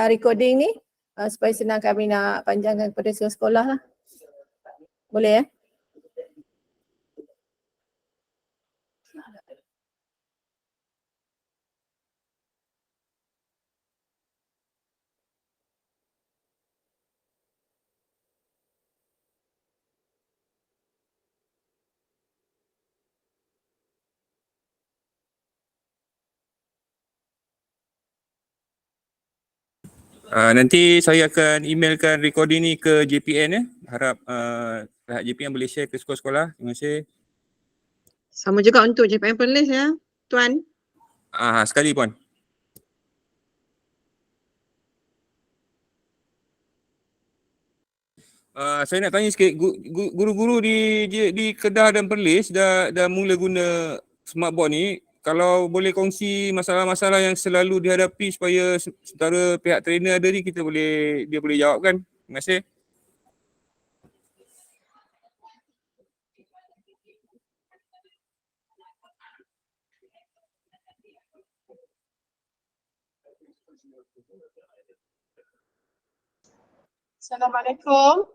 recording ni supaya senang kami nak panjangkan kepada sekolah lah. Boleh ya? Nanti saya akan emailkan recording ni ke JPN ya. Harap pihak JPN boleh share ke sekolah-sekolah. Terima kasih. Sama juga untuk JPN Perlis ya, Tuan. Sekali Puan. Saya nak tanya sikit, guru-guru di Kedah dan Perlis dah mula guna smartboard ni. Kalau boleh kongsi masalah-masalah yang selalu dihadapi supaya sementara pihak trainer ada ni dia boleh jawab kan. Terima kasih. Assalamualaikum.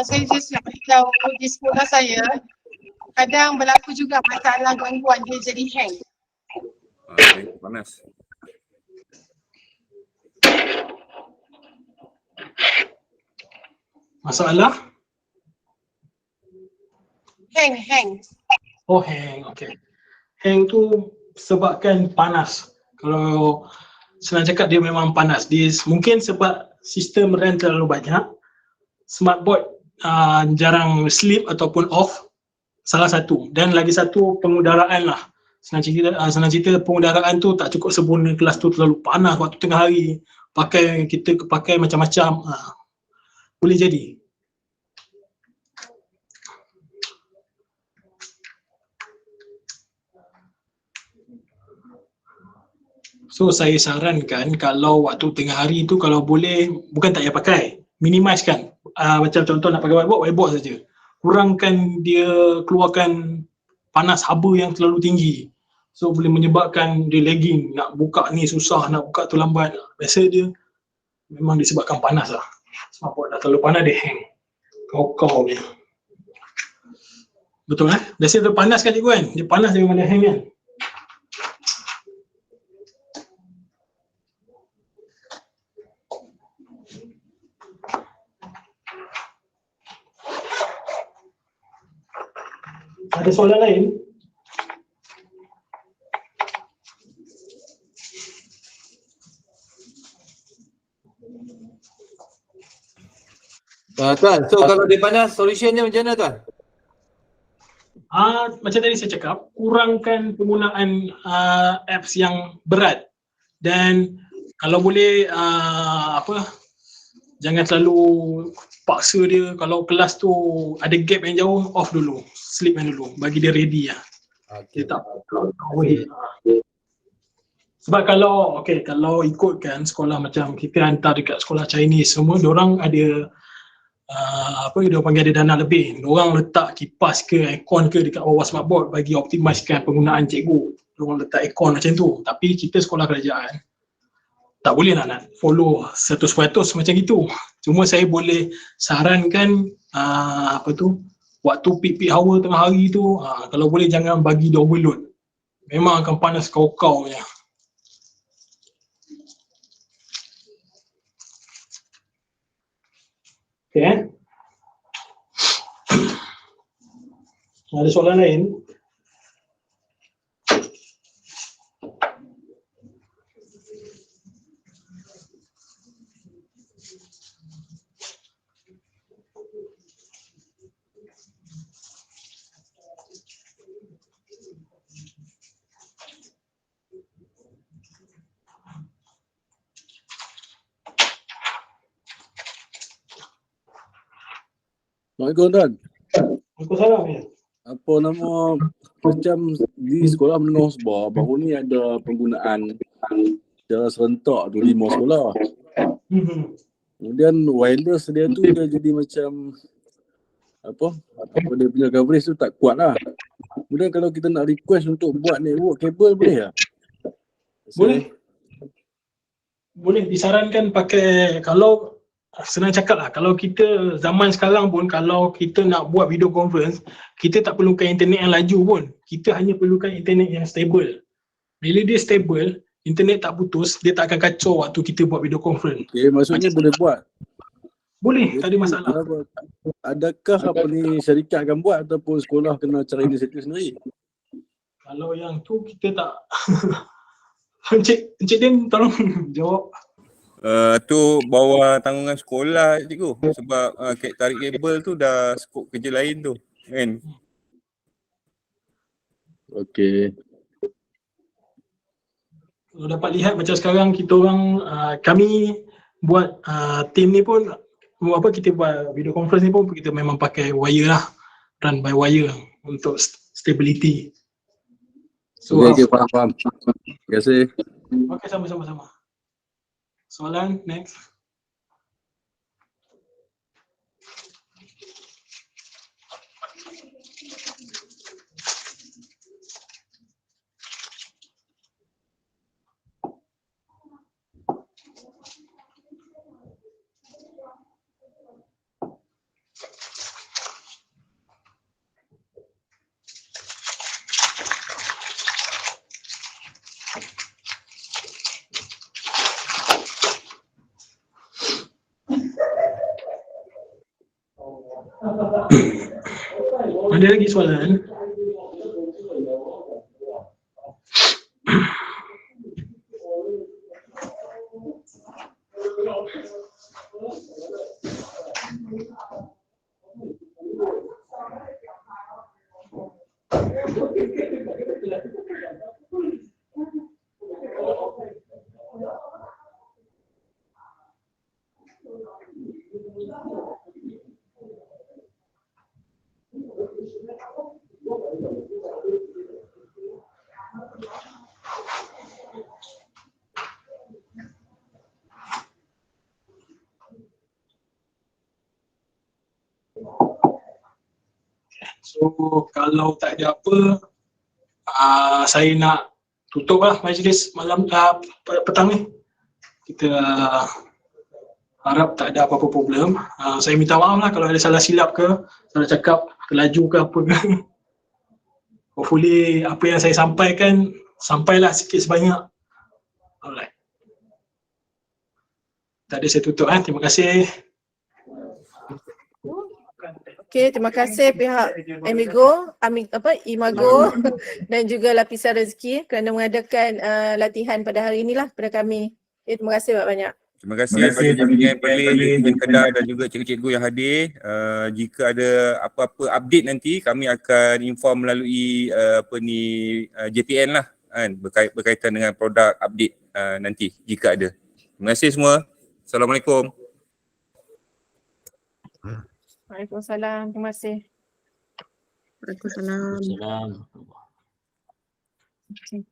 Saya just nak beritahu di sekolah saya kadang berlaku juga masalah gangguan dia jadi hang. Panas. Masalah? Hang. Oh, hang. Okay. Hang tu sebabkan panas. Kalau senang cakap dia memang panas. Dia mungkin sebab sistem RAM terlalu banyak. Smartboard jarang sleep ataupun off. Salah satu. Dan lagi satu pengudaraan lah. Senang cerita pengudaraan tu tak cukup sempurna, kelas tu terlalu panas waktu tengah hari. Kita pakai macam-macam. Boleh jadi. So saya sarankan kalau waktu tengah hari tu kalau boleh, bukan tak payah pakai, minimize kan. Macam contoh nak pakai whiteboard saja. Kurangkan dia keluarkan panas haba yang terlalu tinggi. So boleh menyebabkan dia lagging, nak buka ni susah, nak buka tu lambat. Biasa dia memang disebabkan panas lah. Smartboard dah terlalu panas dia hang. Kau dia. Betul eh? Biasa dia panas kan cikgu kan? Dia panas dia memang dia hang kan? Ada soalan lain? Tuan, so kalau dia panas, solutionnya macam mana Tuan? Macam tadi saya cakap, kurangkan penggunaan apps yang berat. Dan kalau boleh jangan terlalu paksa dia. Kalau kelas tu ada gap yang jauh, off dulu, sleep dulu, bagi dia ready lah. Dia tak sebab kalau ikutkan sekolah macam kita hantar dekat sekolah Chinese semua, diorang ada dia panggil ada dana lebih. Diorang letak kipas ke aircon ke dekat bawah smartboard bagi optimiskan penggunaan cikgu. Diorang letak aircon macam tu. Tapi kita sekolah kerajaan tak boleh nak follow 100% macam itu. Cuma saya boleh sarankan waktu peak hour tengah hari tu kalau boleh jangan bagi dia overload. Memang akan panas kau-kau je. Okay. Ada soalan lain? Assalamualaikum Tuan. Waalaikumsalam ya. Apa nama, macam di sekolah menengah Usbah baru ni ada penggunaan secara serentak tu 5 sekolah. Kemudian wireless dia tu dia jadi macam apa dia punya coverage tu tak kuat lah. Kemudian kalau kita nak request untuk buat network kabel boleh tak? Boleh. Boleh disarankan pakai, kalau senang cakap lah, kalau kita zaman sekarang pun kalau kita nak buat video conference, kita tak perlukan internet yang laju pun. Kita hanya perlukan internet yang stable. Bila dia stable, internet tak putus, dia tak akan kacau waktu kita buat video conference. Okay, maksudnya boleh buat? Boleh, tak ada masalah. Adakah apa ni syarikat akan buat ataupun sekolah kena cari inisiatif sendiri? Kalau yang tu kita tak Encik Din tolong jawab. Tu bawah tanggungan sekolah cikgu, sebab tarik kabel tu dah skop kerja lain tu kan. Okey. Kalau dapat lihat macam sekarang kita orang kami buat team ni pun kita buat video conference ni pun kita memang pakai wire lah, run by wire untuk stability. So Okay, faham. Terima kasih. Okay, sama-sama. Soalan next. Ada lagi soalan? So kalau tak ada apa, saya nak tutup lah majlis malam petang ni. Kita harap tak ada apa-apa problem. Saya minta maaf lah kalau ada salah silap ke, salah cakap, terlaju ke apa ke. Hopefully apa yang saya sampaikan sampailah sikit sebanyak. Alright. Tadi saya tutup. Terima kasih. Okey, terima kasih pihak Imago dan juga Lapisan Rezeki kerana mengadakan latihan pada hari inilah pada kami. Okay, terima kasih banyak-banyak. Terima kasih kepada Jaringan Perlis, Jaringan Kedah dan juga cikgu-cikgu yang hadir. Jika ada apa-apa update nanti, kami akan inform melalui JPN lah kan, berkaitan dengan produk update nanti jika ada. Terima kasih semua. Assalamualaikum. Waalaikumsalam. Terima kasih. Waalaikumsalam. Okay.